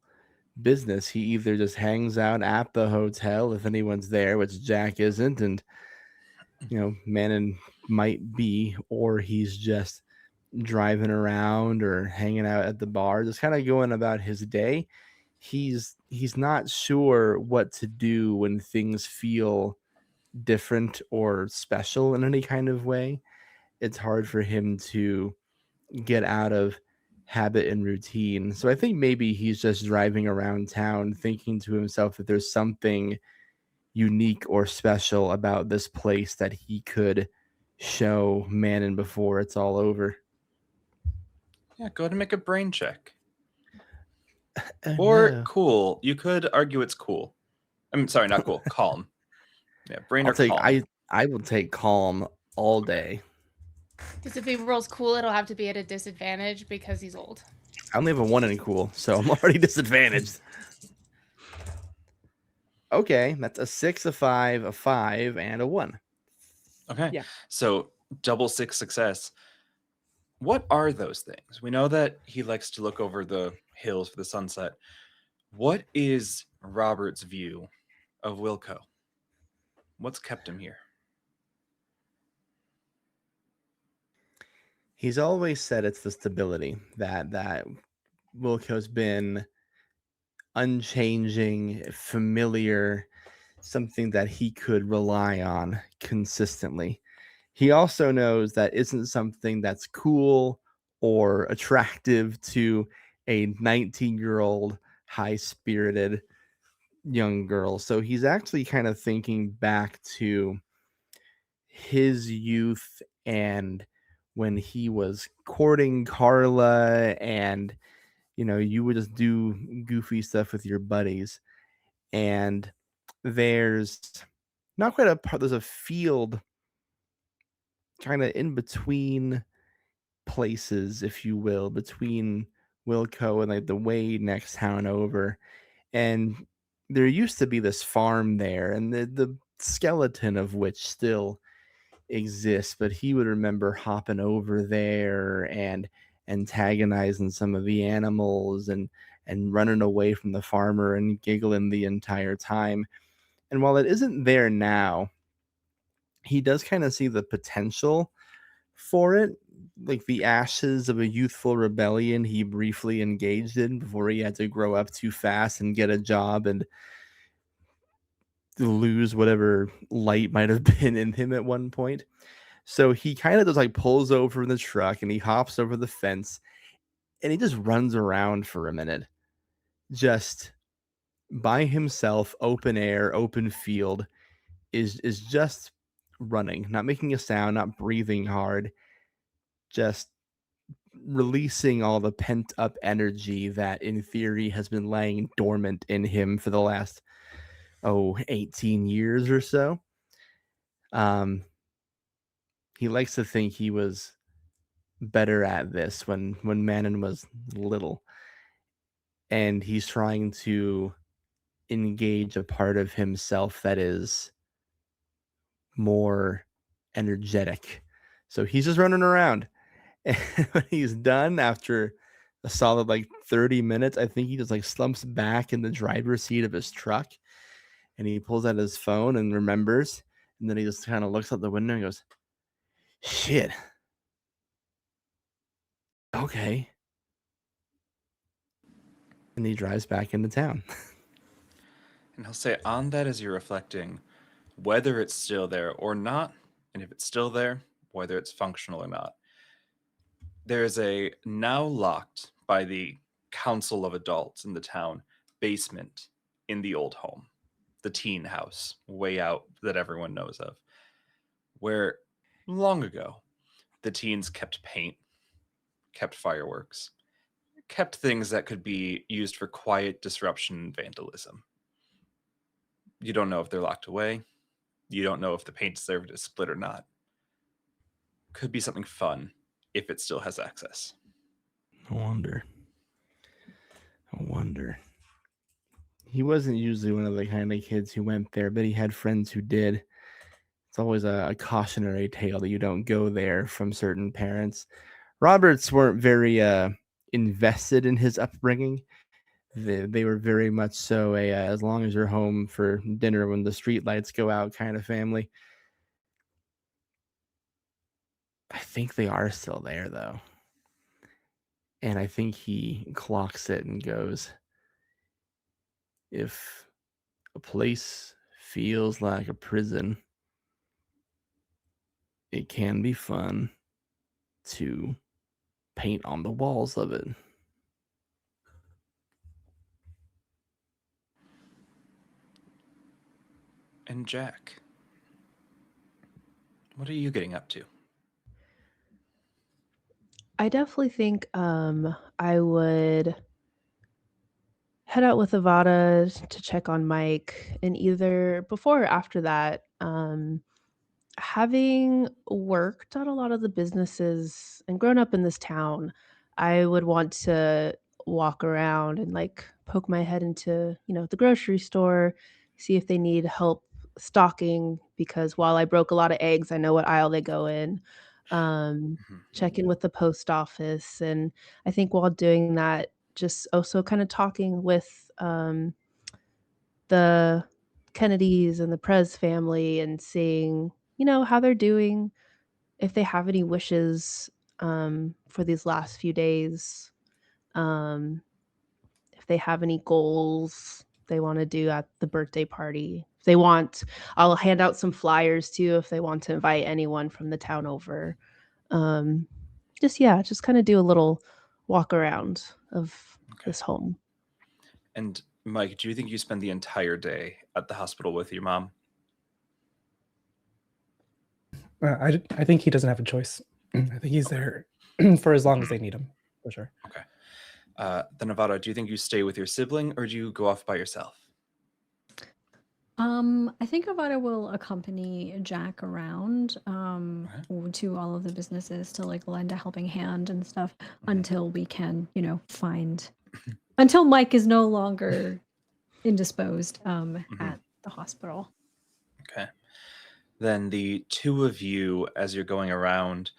business. He either just hangs out at the hotel if anyone's there, which Jack isn't, and Manon might be, or he's just driving around or hanging out at the bar, just kind of going about his day. He's not sure what to do when things feel different or special in any kind of way. It's hard for him to get out of habit and routine. So I think maybe he's just driving around town thinking to himself that there's something unique or special about this place that he could show Manon before it's all over. Yeah, go ahead and make a brain check. Or No. cool. You could argue it's cool. I'm sorry, not cool. Calm. Yeah, brain or calm. I will take calm all day. Because if he rolls cool, it'll have to be at a disadvantage because he's old. I only have a 1 in cool, so I'm already disadvantaged. Okay, that's a 6, a 5, a 5, and a 1. Okay. Yeah. So double 6 success. What are those things? We know that he likes to look over the hills for the sunset. What is Robert's view of Wilco? What's kept him here? He's always said it's the stability that Wilco's been unchanging, familiar, something that he could rely on consistently. He also knows that isn't something that's cool or attractive to a 19-year-old high-spirited young girl. So he's actually kind of thinking back to his youth and when he was courting Carla, and you would just do goofy stuff with your buddies. And there's not quite a part, there's a field kind of in between places, if you will, between Wilco and like the way next town over. And there used to be this farm there, and the skeleton of which still exists, but he would remember hopping over there and antagonizing some of the animals and running away from the farmer and giggling the entire time. And while it isn't there now, he does kind of see the potential for it, like the ashes of a youthful rebellion he briefly engaged in before he had to grow up too fast and get a job and lose whatever light might have been in him at one point. So he kind of just like pulls over in the truck and he hops over the fence and he just runs around for a minute, just by himself, open air, open field, is just running, not making a sound, not breathing hard, just releasing all the pent up energy that in theory has been laying dormant in him for the last 18 years or so. He likes to think he was better at this when Manon was little, and he's trying to engage a part of himself that is more energetic. So he's just running around. And when he's done after a solid like 30 minutes, I think he just like slumps back in the driver's seat of his truck and he pulls out his phone and remembers. And then he just kind of looks out the window and goes, shit. Okay. And he drives back into town. And he'll say, on that, as you're reflecting, whether it's still there or not, and if it's still there, whether it's functional or not, there's a now locked by the council of adults in the town basement in the old home, the teen house, way out that everyone knows of, where long ago the teens kept paint, kept fireworks, kept things that could be used for quiet disruption and vandalism. You don't know if they're locked away. You don't know if the paint served is split or not. Could be something fun if it still has access. I wonder. He wasn't usually one of the kind of kids who went there, but he had friends who did. It's always a cautionary tale that you don't go there from certain parents. Roberts weren't very invested in his upbringing. They were very much so a as long as you're home for dinner when the street lights go out kind of family. I think they are still there though. And I think he clocks it and goes, if a place feels like a prison, it can be fun to paint on the walls of it. And Jack, what are you getting up to? I definitely think I would head out with Avada to check on Mike, and either before or after that, having worked at a lot of the businesses and grown up in this town, I would want to walk around and like poke my head into, the grocery store, see if they need help stocking because while I broke a lot of eggs, I know what aisle they go in. Check in with the post office, and I think while doing that, just also kind of talking with the Kennedys and the Prez family and seeing, how they're doing, if they have any wishes for these last few days, um, if they have any goals they want to do at the birthday party. If they want, I'll hand out some flyers too if they want to invite anyone from the town over. Um, just kind of do a little walk around of this home. And Mike, do you think you spend the entire day at the hospital with your mom? I think he doesn't have a choice. I think he's there for as long as they need him, for sure. Okay. Then Nevada, do you think you stay with your sibling or do you go off by yourself? I think Avada will accompany Jack around to all of the businesses to like lend a helping hand and stuff until we can, find until Mike is no longer indisposed at the hospital. Okay. Then the two of you, as you're going around,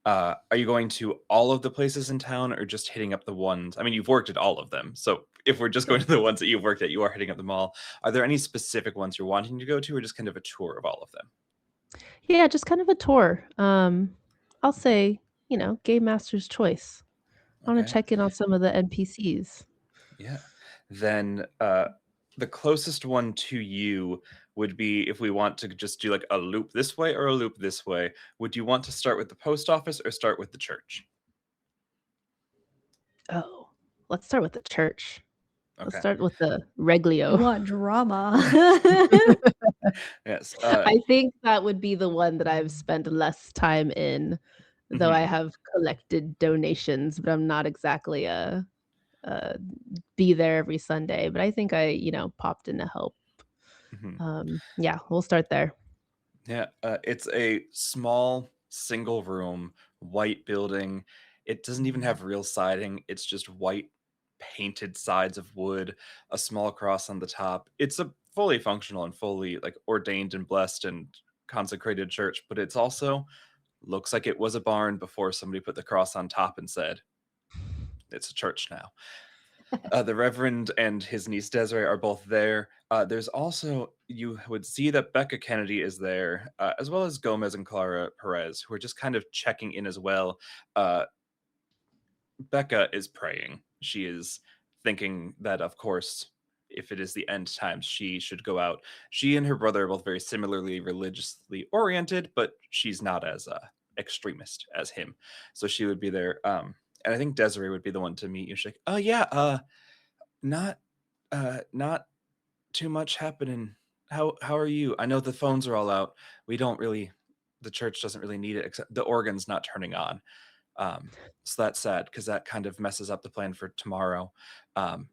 are you going to all of the places in town or just hitting up the ones? I mean, you've worked at all of them. So if we're just going to the ones that you've worked at, you are hitting up them all. Are there any specific ones you're wanting to go to or just kind of a tour of all of them? Yeah, just kind of a tour. I'll say, game master's choice. I want to check in on some of the NPCs. Yeah. Then the closest one to you would be if we want to just do like a loop this way or a loop this way. Would you want to start with the post office or start with the church? Oh, let's start with the church. Let's Okay. start with the You Reglio. want drama? Yes. I think that would be the one that I've spent less time in, though I Mhm. have collected donations, but I'm not exactly a be there every Sunday. But I think I, popped in to help. Yeah, we'll start there. Yeah, it's a small single room, white building. It doesn't even have real siding. It's just white painted sides of wood, a small cross on the top. It's a fully functional and fully like ordained and blessed and consecrated church, but it's also looks like it was a barn before somebody put the cross on top and said, it's a church now. The Reverend and his niece Desiree are both there. There's also, you would see that Becca Kennedy is there, as well as Gomez and Clara Perez, who are just kind of checking in as well. Uh, Becca is praying. She is thinking that, of course, if it is the end times, she should go out. She and her brother are both very similarly religiously oriented, but she's not as extremist as him. So she would be there. And I think Desiree would be the one to meet you. She's like, oh, yeah, not not too much happening. How are you? I know the phones are all out. We don't really the church doesn't really need it except the organ's not turning on. Um so that's sad because that kind of messes up the plan for tomorrow. Um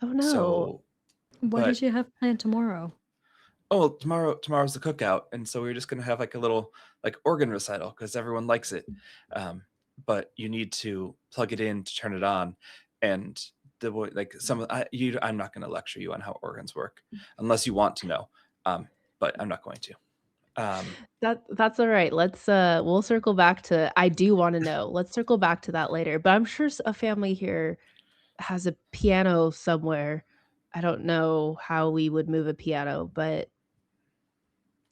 Oh no. so What but did you have planned tomorrow? oh well, tomorrow's the cookout, and so we're just gonna have like a little like organ recital because everyone likes it. But you need to plug it in to turn it on, and the way like I'm not gonna lecture you on how organs work unless you want to know. But I'm not going to. That's all right. We'll circle back to I do want to know. Let's circle back to that later. But I'm sure a family here has a piano somewhere. I don't know how we would move a piano, but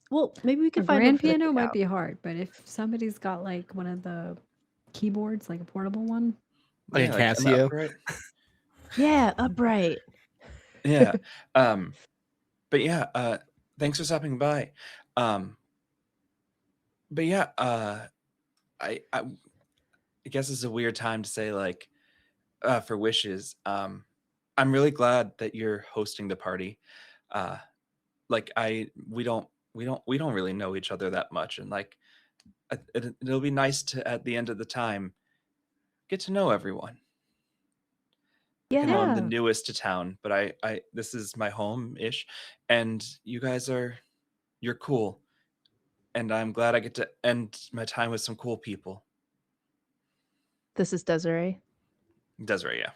well, maybe we A could find one grand for the piano might cookout. be hard, but if somebody's got like one of the keyboards, like a portable one, Like a Like an Casio. upright. Yeah, upright. Yeah. But yeah, thanks for stopping by. Um, but yeah, I guess it's a weird time to say like for wishes. I'm really glad that you're hosting the party. Uh, like we don't really know each other that much, and like it'll be nice to at the end of the time get to know everyone. Like I know I'm the Yeah. yeah. newest to town, but I this is my home ish, and you guys you're cool, and I'm glad I get to end my time with some cool people. This is Desiree. Desiree, yeah.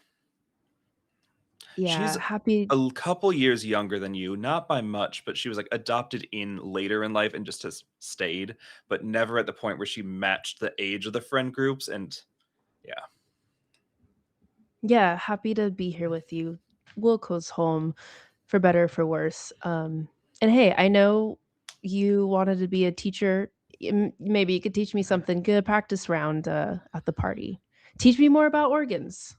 She's Yeah, happy. a couple years younger than you, not by much, but she was like adopted in later in life and just has stayed, but never at the point where she matched the age of the friend groups. And yeah, Yeah, happy to be here with you. Wilco's home, for better or for worse. And hey, I know you wanted to be a teacher. Maybe you could teach me something. Get a practice round at the party. Teach me more about organs.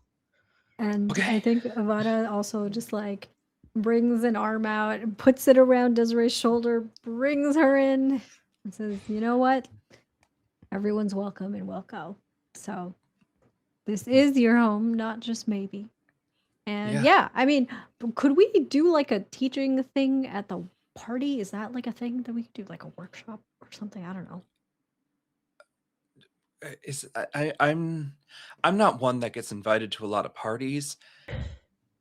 And I okay. think Avada also just like brings an arm out and puts it around Desiree's shoulder, brings her in, and says, "You know what? Everyone's welcome in Wilco. So this is your home, not just maybe." And Yeah. yeah, I mean, could we do like a teaching thing at the party? Is that like a thing that we could do, like a workshop or something? I don't know. Is I'm not one that gets invited to a lot of parties.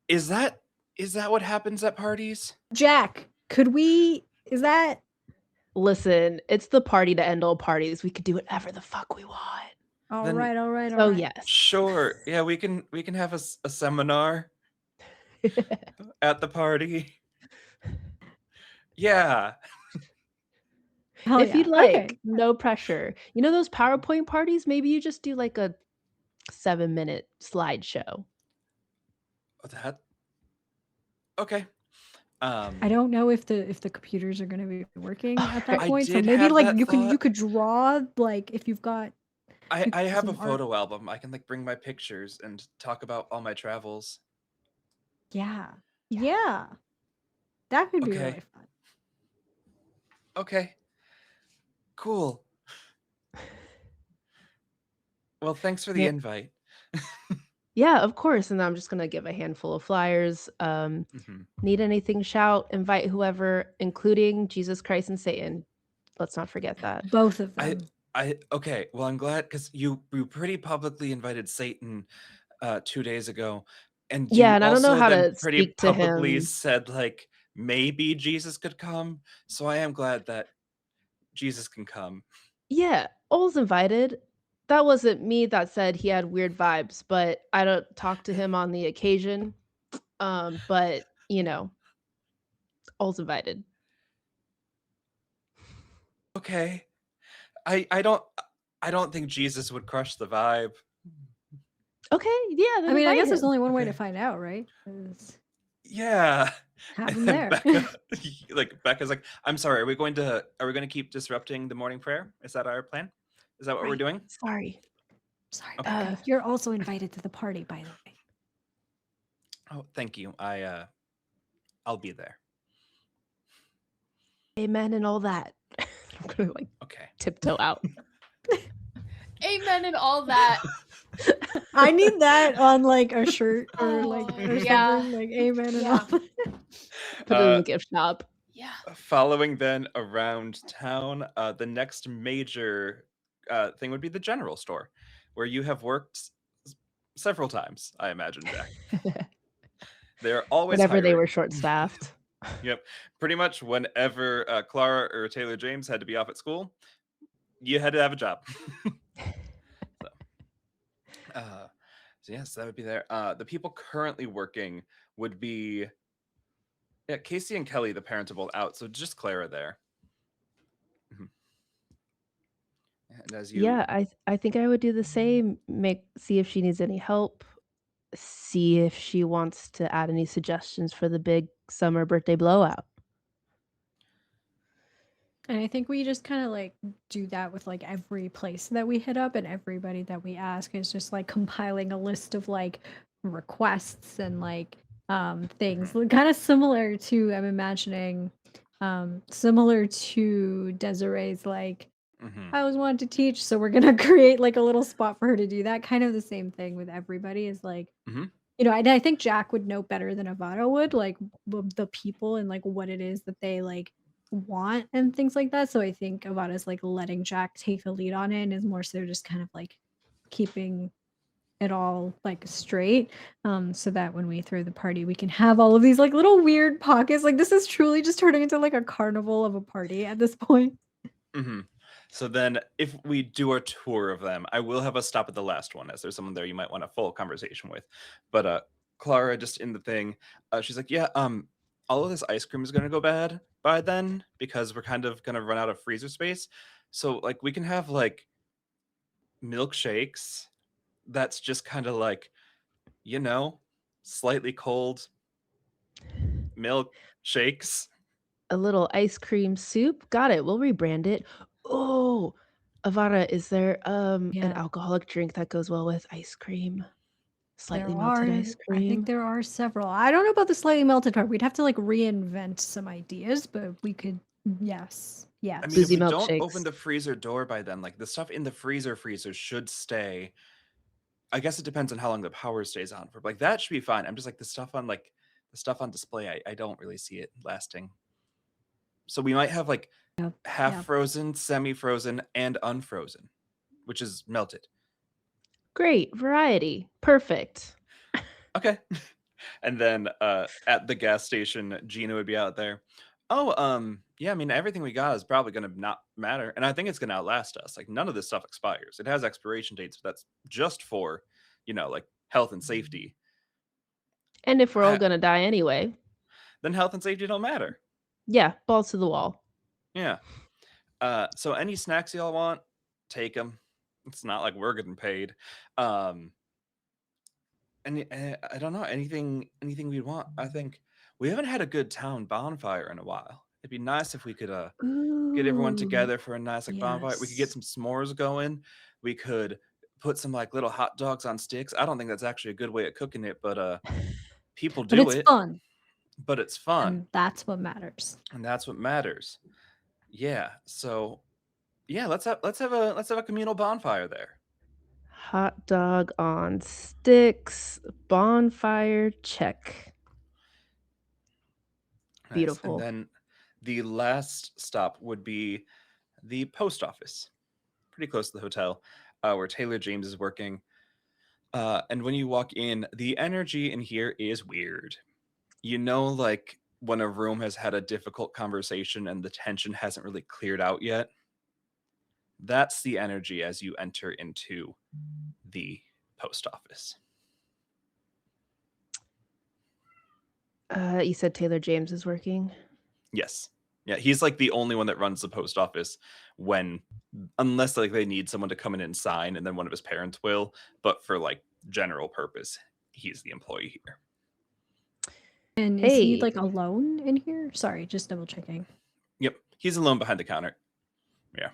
Is that what happens at parties? Jack, could we? Is that Listen, it's the party to end all parties. We could do whatever the fuck we want. all Then right? All right. All So right. yes. sure. Yeah, we can have a seminar at the party. Yeah. Hell If yeah. you'd like, Okay. no pressure. You know those PowerPoint parties? Maybe you just do like a 7-minute slideshow. That okay. I don't know if the computers are going to be working at that I point. So did maybe have like that you thought. could draw like if you've got I have a some art. photo album. I can like bring my pictures and talk about all my travels. Yeah. Yeah. That could be Okay. really fun. Okay. Cool. Well, thanks for the Yeah. invite. Yeah, of course. And I'm just gonna give a handful of flyers. Mhm. Need anything, shout, invite whoever, including Jesus Christ and Satan. Let's not forget that. Both of I them. okay. Well, I'm glad because you pretty publicly invited Satan 2 days ago, and Yeah, you and I don't know also how then to pretty speak to publicly him. said like maybe Jesus could come. So I am glad that Jesus can come. Yeah, all's invited. That wasn't me that said he had weird vibes, but I don't talk to him on the occasion. But all's invited. Okay. I don't think Jesus would crush the vibe. Okay, yeah, then I mean, I invite guess there's him. only one way to Okay. find out, right? Is Yeah. have And them then there. Becca's like, I'm sorry, are we going to keep disrupting the morning prayer? Is that our plan? Is that what we're Right. doing? Sorry. Sorry, Okay. Becca. You're also invited to the party, by the way. Oh, thank you. I'll be there. Amen and all that. I'm gonna Okay. tiptoe out. Amen and all that. I need that on like a shirt or Oh, or yeah. something like amen and Yeah. all that. Put it in the gift shop. Yeah. Following then around town, the next major thing would be the general store, where you have worked several times, I imagine, Jack. They're always Whenever they hiring. were short staffed. Yep. Pretty much whenever Clara or Taylor James had to be off at school, you had to have a job. So, so yes, that would be there. The people currently working would be Casey and Kelly, the parents are both out, so just Clara there. Mhm. And as you Yeah, I think I would do the same. See if she needs any help. See if she wants to add any suggestions for the big summer birthday blowout. And I think we just kind of like do that with like every place that we hit up and everybody that we ask is just like compiling a list of like requests and like things kind of similar to I'm imagining similar to Desiree's like Mhm. I always wanted to teach, so we're gonna create like a little spot for her to do that. Kind of the same thing with everybody is like, Mhm. I think Jack would know better than Avada would, like the people and like what it is that they like want and things like that. So I think Avada's like letting Jack take the lead on it and is more so just kind of like keeping it all like straight so that when we throw the party we can have all of these like little weird pockets. Like this is truly just turning into like a carnival of a party at this point. Mhm. So then, if we do a tour of them, I will have us stop at the last one, as there's someone there you might want a full conversation with. But Clara, just in the thing, she's like, "Yeah, all of this ice cream is gonna go bad by then because we're kind of gonna run out of freezer space. So like, we can have like milkshakes. That's just kind of like, you know, slightly cold milkshakes." A little ice cream soup. Got it. We'll rebrand it. Oh, Avada, is there an Yeah. alcoholic drink that goes well with ice cream? Slightly There melted are, ice I think cream. there are several. I don't know about the slightly melted part. We'd have to like reinvent some ideas, but we could, yes, I mean, if Boozy we yes. don't open milkshakes. the freezer door by then, like the stuff in the freezer should stay. I guess it depends on how long the power stays on for. Like that should be fine. I'm just like the stuff on display. I don't really see it lasting. So we might have like Yeah. half Yeah. frozen, semi-frozen, and unfrozen, which is melted. Great variety. Perfect. Okay. And then at the gas station, Gina would be out there. Oh, yeah, I mean everything we got is probably gonna not matter. And I think it's gonna outlast us. Like none of this stuff expires. It has expiration dates, but that's just for, like health and safety. And if we're all I, gonna die anyway, then health and safety don't matter. yeah, balls to the wall. Yeah. So any snacks y'all want, take them. It's not like we're getting paid. And I don't know anything we want. I think we haven't had a good town bonfire in a while. It'd be nice if we could get everyone Ooh, together for a nice like bonfire. We could get yes. some s'mores going. We could put some like little hot dogs on sticks. I don't think that's actually a good way of cooking it, but people But do it's it. fun, But it's fun, and that's what matters. and that's what matters. Yeah. So yeah, let's have a communal bonfire there. Hot dog on sticks, bonfire, check. Nice. Beautiful. And then the last stop would be the post office, pretty close to the hotel, where Taylor James is working. And when you walk in, the energy in here is weird. You know, like when a room has had a difficult conversation and the tension hasn't really cleared out yet. That's the energy as you enter into the post office. You said Taylor James is working? Yes. Yeah, he's like the only one that runs the post office when, unless like they need someone to come in and sign, and then one of his parents will. But for like general purpose, he's the employee here. And is he Hey. like alone in here? Sorry, just double checking. Yep, he's alone behind the counter. Yeah.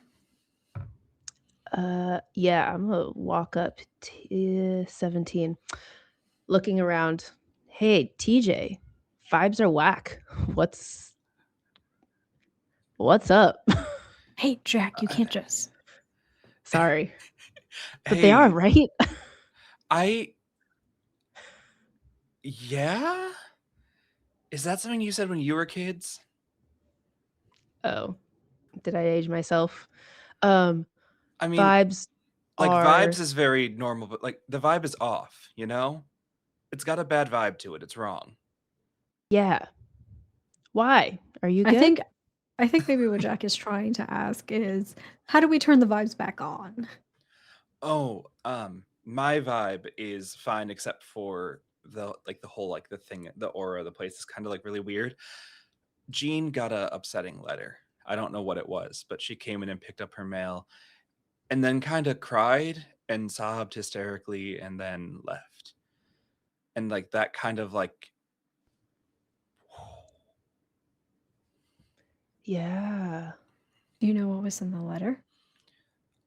Yeah, I'm gonna walk up to 17. Looking around. Hey, TJ, vibes are whack. What's up? Hey, Jack, you can't just. Sorry. But they are, Hey, right? Yeah? Is that something you said when you were kids? Oh, did I age myself? I mean, Vibes like are vibes is very normal, but like the vibe is off, you know? It's got a bad vibe to it. It's wrong. yeah. Why? Are you I good? think maybe what Jack is trying to ask is, how do we turn the vibes back on? Oh, my vibe is fine except for the whole like the thing, the aura of the place is kind of like really weird. Jean got a upsetting letter. I don't know what it was, but she came in and picked up her mail and then kind of cried and sobbed hysterically and then left. And like that kind of like Yeah. Do you know what was in the letter?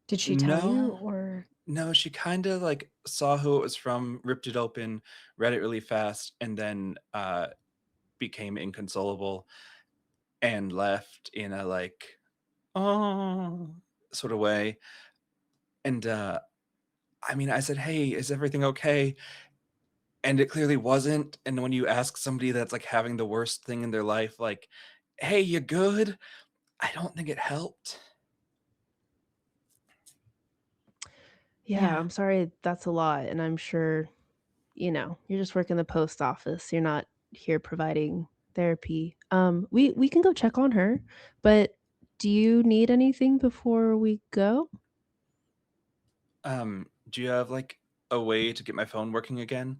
Did she tell you, or No, she kind of like saw who it was from, ripped it open, read it really fast, and then became inconsolable and left in a like, oh, sort of way. And I mean, I said, hey, is everything okay? And it clearly wasn't. And when you ask somebody that's like having the worst thing in their life, like, hey, you good? I don't think it helped. Yeah, I'm sorry that's a lot, and I'm sure, you're just working the post office. You're not here providing therapy. We can go check on her, but do you need anything before we go? Do you have like a way to get my phone working again?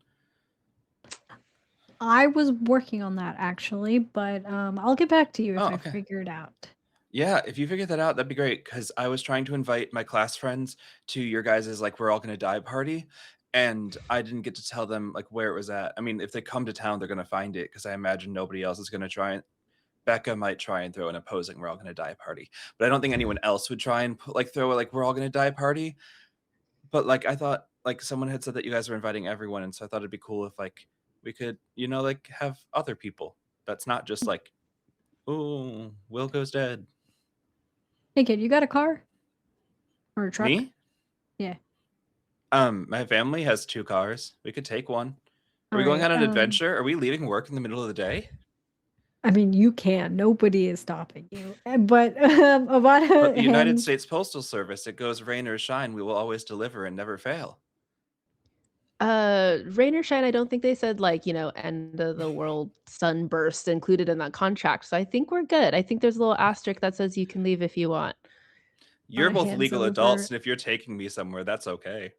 I was working on that actually, but I'll get back to you if Oh, I okay. figure it out. Yeah, if you figure that out, that'd be great. Because I was trying to invite my class friends to your guys's like we're all gonna die party, and I didn't get to tell them like where it was at. I mean, if they come to town, they're gonna find it because I imagine nobody else is gonna try. Becca might try and throw an opposing "We're all gonna die" party, but I don't think anyone else would try and throw a like "We're all gonna die" party. But like I thought, like someone had said that you guys were inviting everyone, and so I thought it'd be cool if like we could, like have other people. That's not just like, oh, Wilco's dead. Hey kid, you got a car? Or a truck? Me? Yeah. My family has 2 cars. We could take one. Are we going Alright, on an adventure? Are we leaving work in the middle of the day? I mean, you can. Nobody is stopping you. But But Avada the United hands. States Postal Service, it goes rain or shine, we will always deliver and never fail. Rain or shine, I don't think they said end of the world sunburst included in that contract. So I think we're good. I think there's a little asterisk that says you can leave if you want. You're both Hands legal over. adults, and if you're taking me somewhere, that's okay.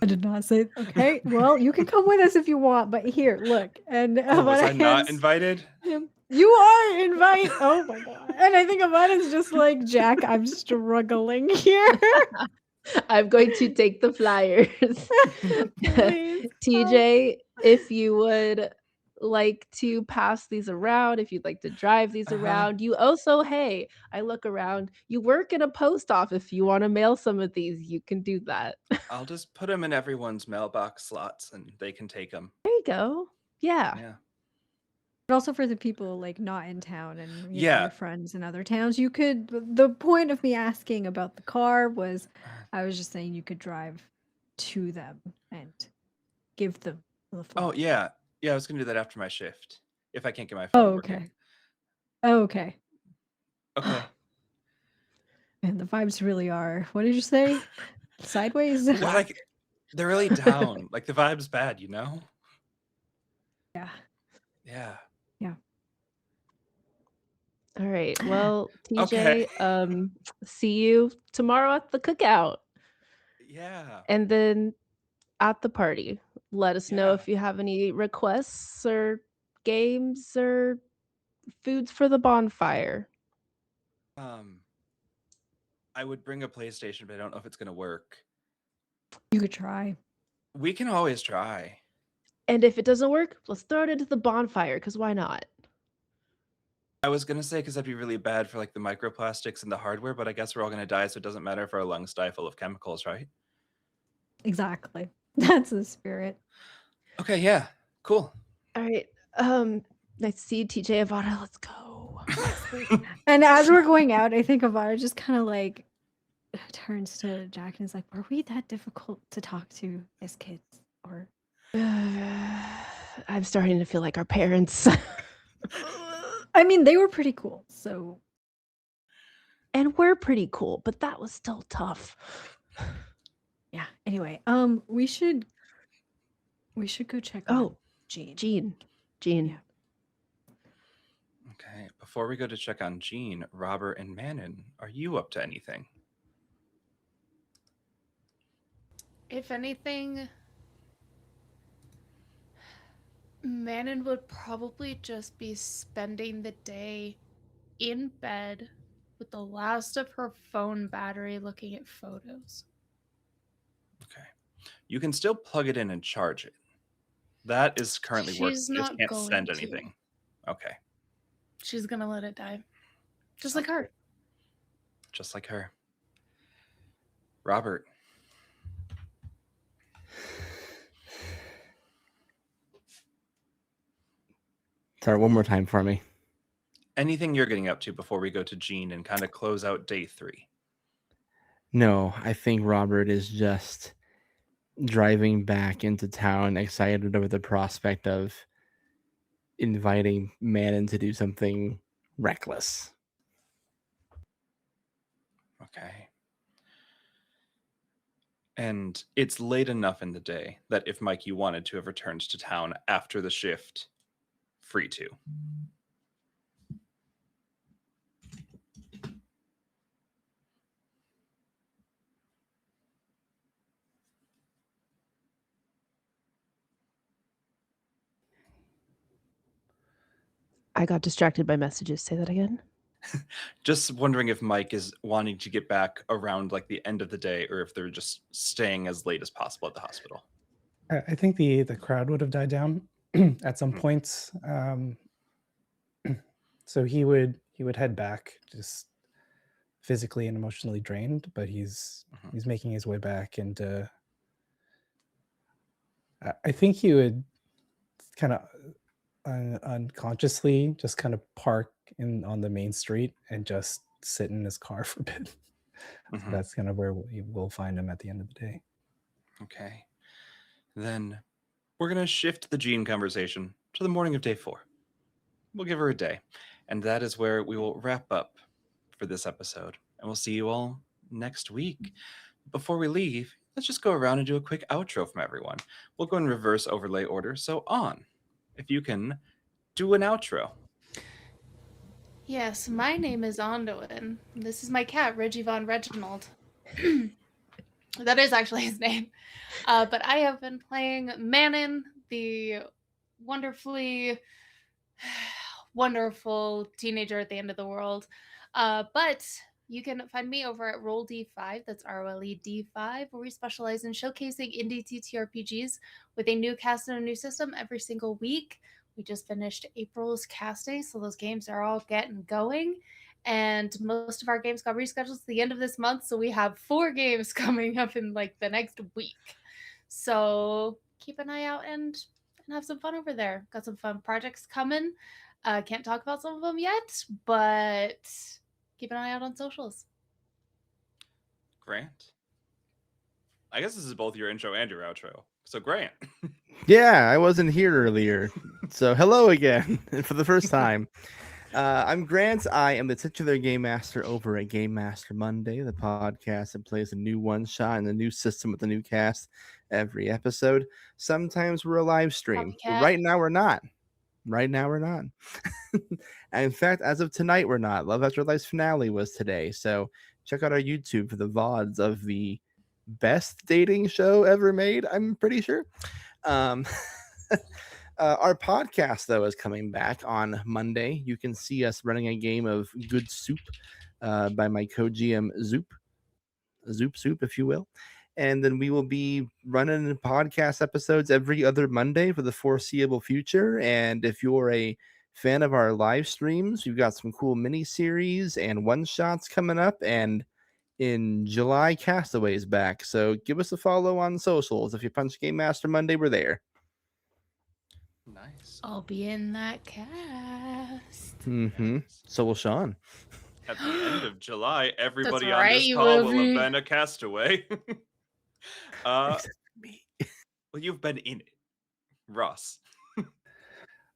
I did not say okay. Well, you can come with us if you want, but here, look. And Oh, was Avada I not hands invited? him. You are invite. Oh my god. And I think Avada's just like, Jack, I'm struggling here. I'm going to take the flyers. Please. TJ, if you would like to pass these around, if you'd like to drive these around, you also, hey, I look around, you work in a post office. If you want to mail some of these, you can do that. I'll just put them in everyone's mailbox slots, and they can take them. There you go. Yeah. Yeah. But also for the people like not in town and Yeah. your friends in other towns, you could. The point of me asking about the car was, I was just saying you could drive to them and give them the flower. Oh yeah, I was gonna do that after my shift if I can't get my Oh, phone working. okay. Oh, okay. Okay. And the vibes really are. What did you say? Sideways. Well, like they're really down. Like the vibe's bad, you know? Yeah. Yeah. Yeah. All right. Well, Okay. TJ, see you tomorrow at the cookout Yeah. and then at the party. Let us know Yeah. if you have any requests or games or foods for the bonfire. I would bring a PlayStation, but I don't know if it's gonna work. You could try. We can always try. And if it doesn't work, let's throw it into the bonfire, because why not? I was gonna say because that'd be really bad for like the microplastics and the hardware, but I guess we're all gonna die, so it doesn't matter if our lungs die full of chemicals, right? Exactly. That's the spirit. Okay, yeah. Cool. All right. Nice to see you, TJ Avada. Let's go. And as we're going out, I think Avada just kind of like turns to Jack and is like, "Were we that difficult to talk to as kids?" Or I'm starting to feel like our parents. I mean, they were pretty cool. So And we're pretty cool, but that was still tough. yeah. Anyway, we should go check on Oh, Jean. Jean. Yeah. Okay. Before we go to check on Jean, Robert, and Manon, are you up to anything? If anything, Manon would probably just be spending the day in bed with the last of her phone battery looking at photos. Okay. You can still plug it in and charge it. That is currently working. She's You just not can't going send to. anything. Okay. She's gonna let it die. Just like her. Just like her. Robert. Sorry, one more time for me. Anything you're getting up to before we go to Jean and kind of close out day 3? No, I think Robert is just driving back into town, excited over the prospect of inviting Manon to do something reckless. Okay. And it's late enough in the day that if Mike, you wanted to have returned to town after the shift, free to. I got distracted by messages. Say that again. Just wondering if Mike is wanting to get back around like the end of the day or if they're just staying as late as possible at the hospital. I think the crowd would have died down at some Mhm. points. So he would head back, just physically and emotionally drained, but he's making his way back, and I think he would kind of unconsciously just kind of park on the main street and just sit in his car for a bit. So Mhm. that's kind of where we'll find him at the end of the day. Okay. Then we're going to shift the Jean conversation to the morning of day 4. We'll give her a day. And that is where we will wrap up for this episode. And we'll see you all next week. Before we leave, let's just go around and do a quick outro from everyone. We'll go in reverse overlay order. So, On, if you can do an outro. Yes, my name is Ondoin. This is my cat, Reggie Von Reginald. That is actually his name. But I have been playing Manon, the wonderfully wonderful teenager at the end of the world. But you can find me over at Roll D5, that's ROLE D5, where we specialize in showcasing indie TTRPGs with a new cast and a new system every single week. We just finished April's casting, so those games are all getting going. And most of our games got rescheduled to the end of this month, so we have 4 games coming up in like the next week. So keep an eye out and and have some fun over there. Got some fun projects coming. Can't talk about some of them yet, but keep an eye out on socials. Grant. I guess this is both your intro and your outro. So Grant. Yeah, I wasn't here earlier. So hello again for the first time. I'm Grant. I am the titular game master over at Game Master Monday, the podcast that plays a new one shot and a new system with a new cast every episode. Sometimes we're a live stream, but Copycat. right now we're not. Right now we're not. And in fact, as of tonight, we're not. Love After Life's finale was today, so check out our YouTube for the VODs of the best dating show ever made. I'm pretty sure. Um, our podcast, though, is coming back on Monday. You can see us running a game of Good Soup by my co-GM Zoop, if you will. And then we will be running podcast episodes every other Monday for the foreseeable future. And if you're a fan of our live streams, we've got some cool mini series and one shots coming up. And in July, Castaway's back. So give us a follow on socials. If you punch Game Master Monday, we're there. Nice. I'll be in that cast. Mm-hmm. So will Sean. At the end of July, everybody on right, this you call will will be. have been a castaway. Except for me. Well, you've been in it. Ross.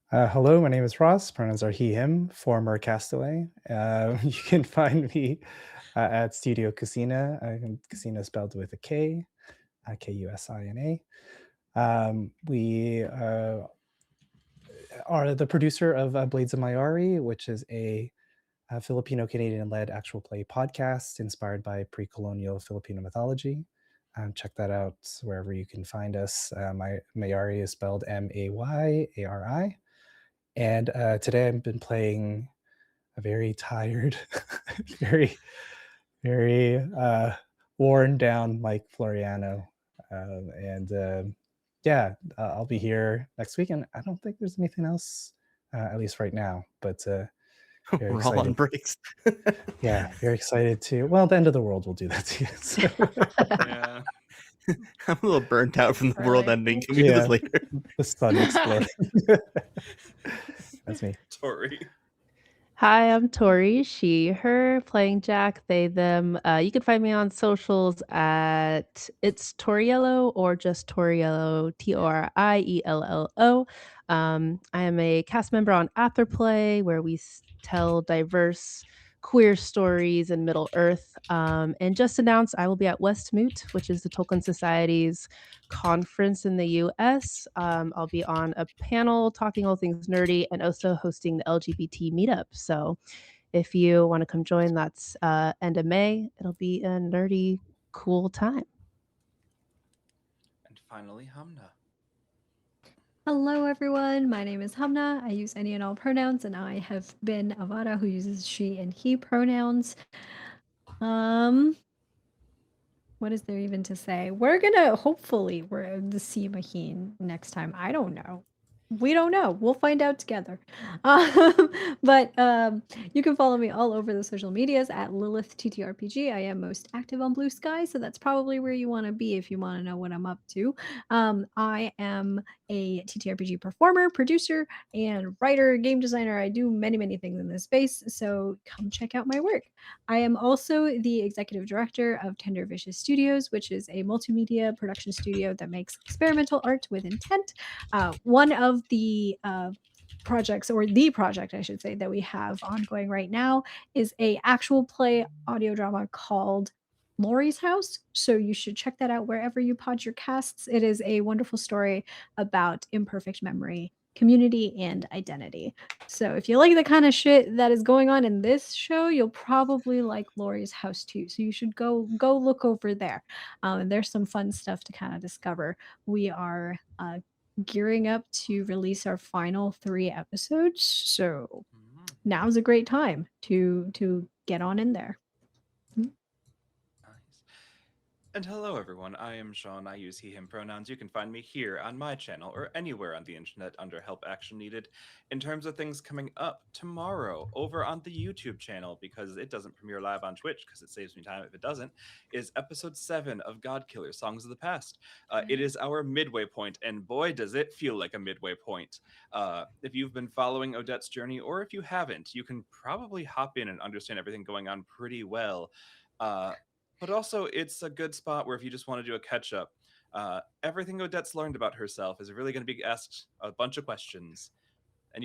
Hello, my name is Ross. Pronouns are he, him, former castaway. You can find me at Studio Casina. Casina spelled with a K, Kusina. We are the producer of Blades of Mayari, which is a Filipino-Canadian-led actual play podcast inspired by pre-colonial Filipino mythology. Check that out wherever you can find us. Mayari is spelled Mayari. And today I've been playing a very tired, very, very worn down Mike Floriano. Yeah, I'll be here next week. And I don't think there's anything else, at least right now. But very We're all on excited. breaks. Yeah, very excited to. Well, the end of the world will do that to you. So. Yeah. I'm a little burnt out from the world Really? ending. Can we do this Yeah. later? The sun exploding. That's me. Tori. Hi, I'm Tori, she, her, playing Jack, they, them. You can find me on socials at it's Toriello or just Toriello, Toriello. I am a cast member on Afterplay, where we tell diverse queer stories in Middle Earth. And just announced I will be at Westmoot, which is the Tolkien Society's conference in the US. I'll be on a panel talking all things nerdy and also hosting the LGBT meetup. So if you want to come join, that's end of May. It'll be a nerdy, cool time. And finally, Hamna. Hello, everyone. My name is Hamna. I use any and all pronouns, and I have been Avada, who uses she and he pronouns. What is there even to say? We're the see Maheen next time. I don't know. We don't know. We'll find out together. But you can follow me all over the social medias at Lilith TTRPG. I am most active on Blue Sky, so that's probably where you want to be if you want to know what I'm up to. I am a TTRPG performer, producer, and writer, game designer. I do many, many things in this space, so come check out my work. I am also the executive director of Tender Vicious Studios, which is a multimedia production studio that makes experimental art with intent. One of the projects, or the project I should say, that we have ongoing right now is a actual play audio drama called Laurie's House. So you should check that out wherever you pod your casts. It is a wonderful story about imperfect memory, community, and identity. So if you like the kind of shit that is going on in this show, you'll probably like Laurie's House too. So you should go look over there. And there's some fun stuff to kind of discover. We are gearing up to release our final 3 episodes, so now's a great time to get on in there. Nice. And hello, everyone. I am Sean. I use he, him pronouns. You can find me here on my channel or anywhere on the internet under Help Action Needed. In terms of things coming up tomorrow over on the YouTube channel, because it doesn't premiere live on Twitch because it saves me time if it doesn't, is episode 7 of God Killer Songs of the Past. It is our midway point, and boy, does it feel like a midway point. If you've been following Odette's journey, or if you haven't, you can probably hop in and understand everything going on pretty well. But also, it's a good spot where if you just want to do a catch up, everything Odette's learned about herself is really going to be asked a bunch of questions. And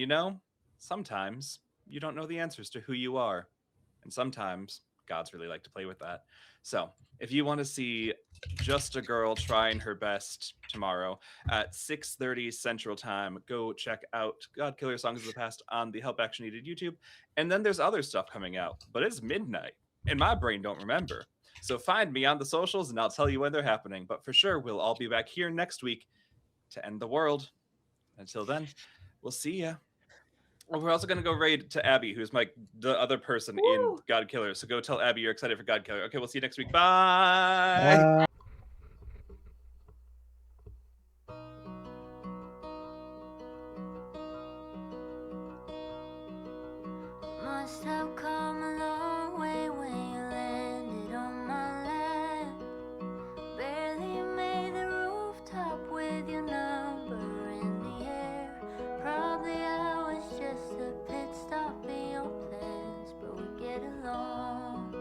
sometimes you don't know the answers to who you are. And sometimes gods really like to play with that. So if you want to see just a girl trying her best tomorrow at 6:30 Central Time, go check out God Killer Songs of the Past on the Help Action Needed YouTube. And then there's other stuff coming out, but it's midnight and my brain don't remember. So find me on the socials and I'll tell you when they're happening. But for sure, we'll all be back here next week to end the world. Until then, we'll see ya. Well, we're also going to go raid to Abby, who's the other person in God Killer. So go tell Abby you're excited for God Killer. Okay, we'll see you next week. Bye. Must have come a long way when you landed on my lap. Barely made the rooftop with your number in the air. Probably I was just a pit stop in your plans, but we get along.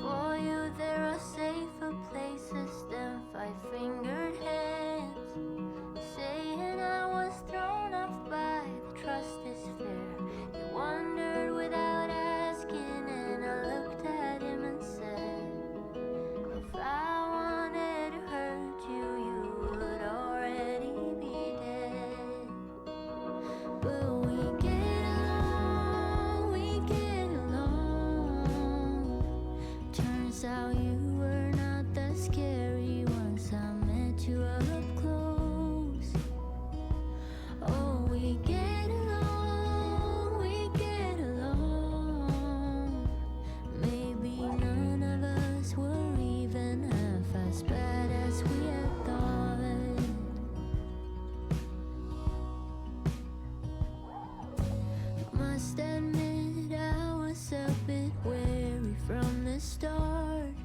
For you there are safer places than five-fingered hands. Saying I was thrown off by the trust is fair. You wondered without asking, and I looked at him and said, if I wanted to hurt you, you would already be dead. But we get along. Turns out you were not that scary once I met you up.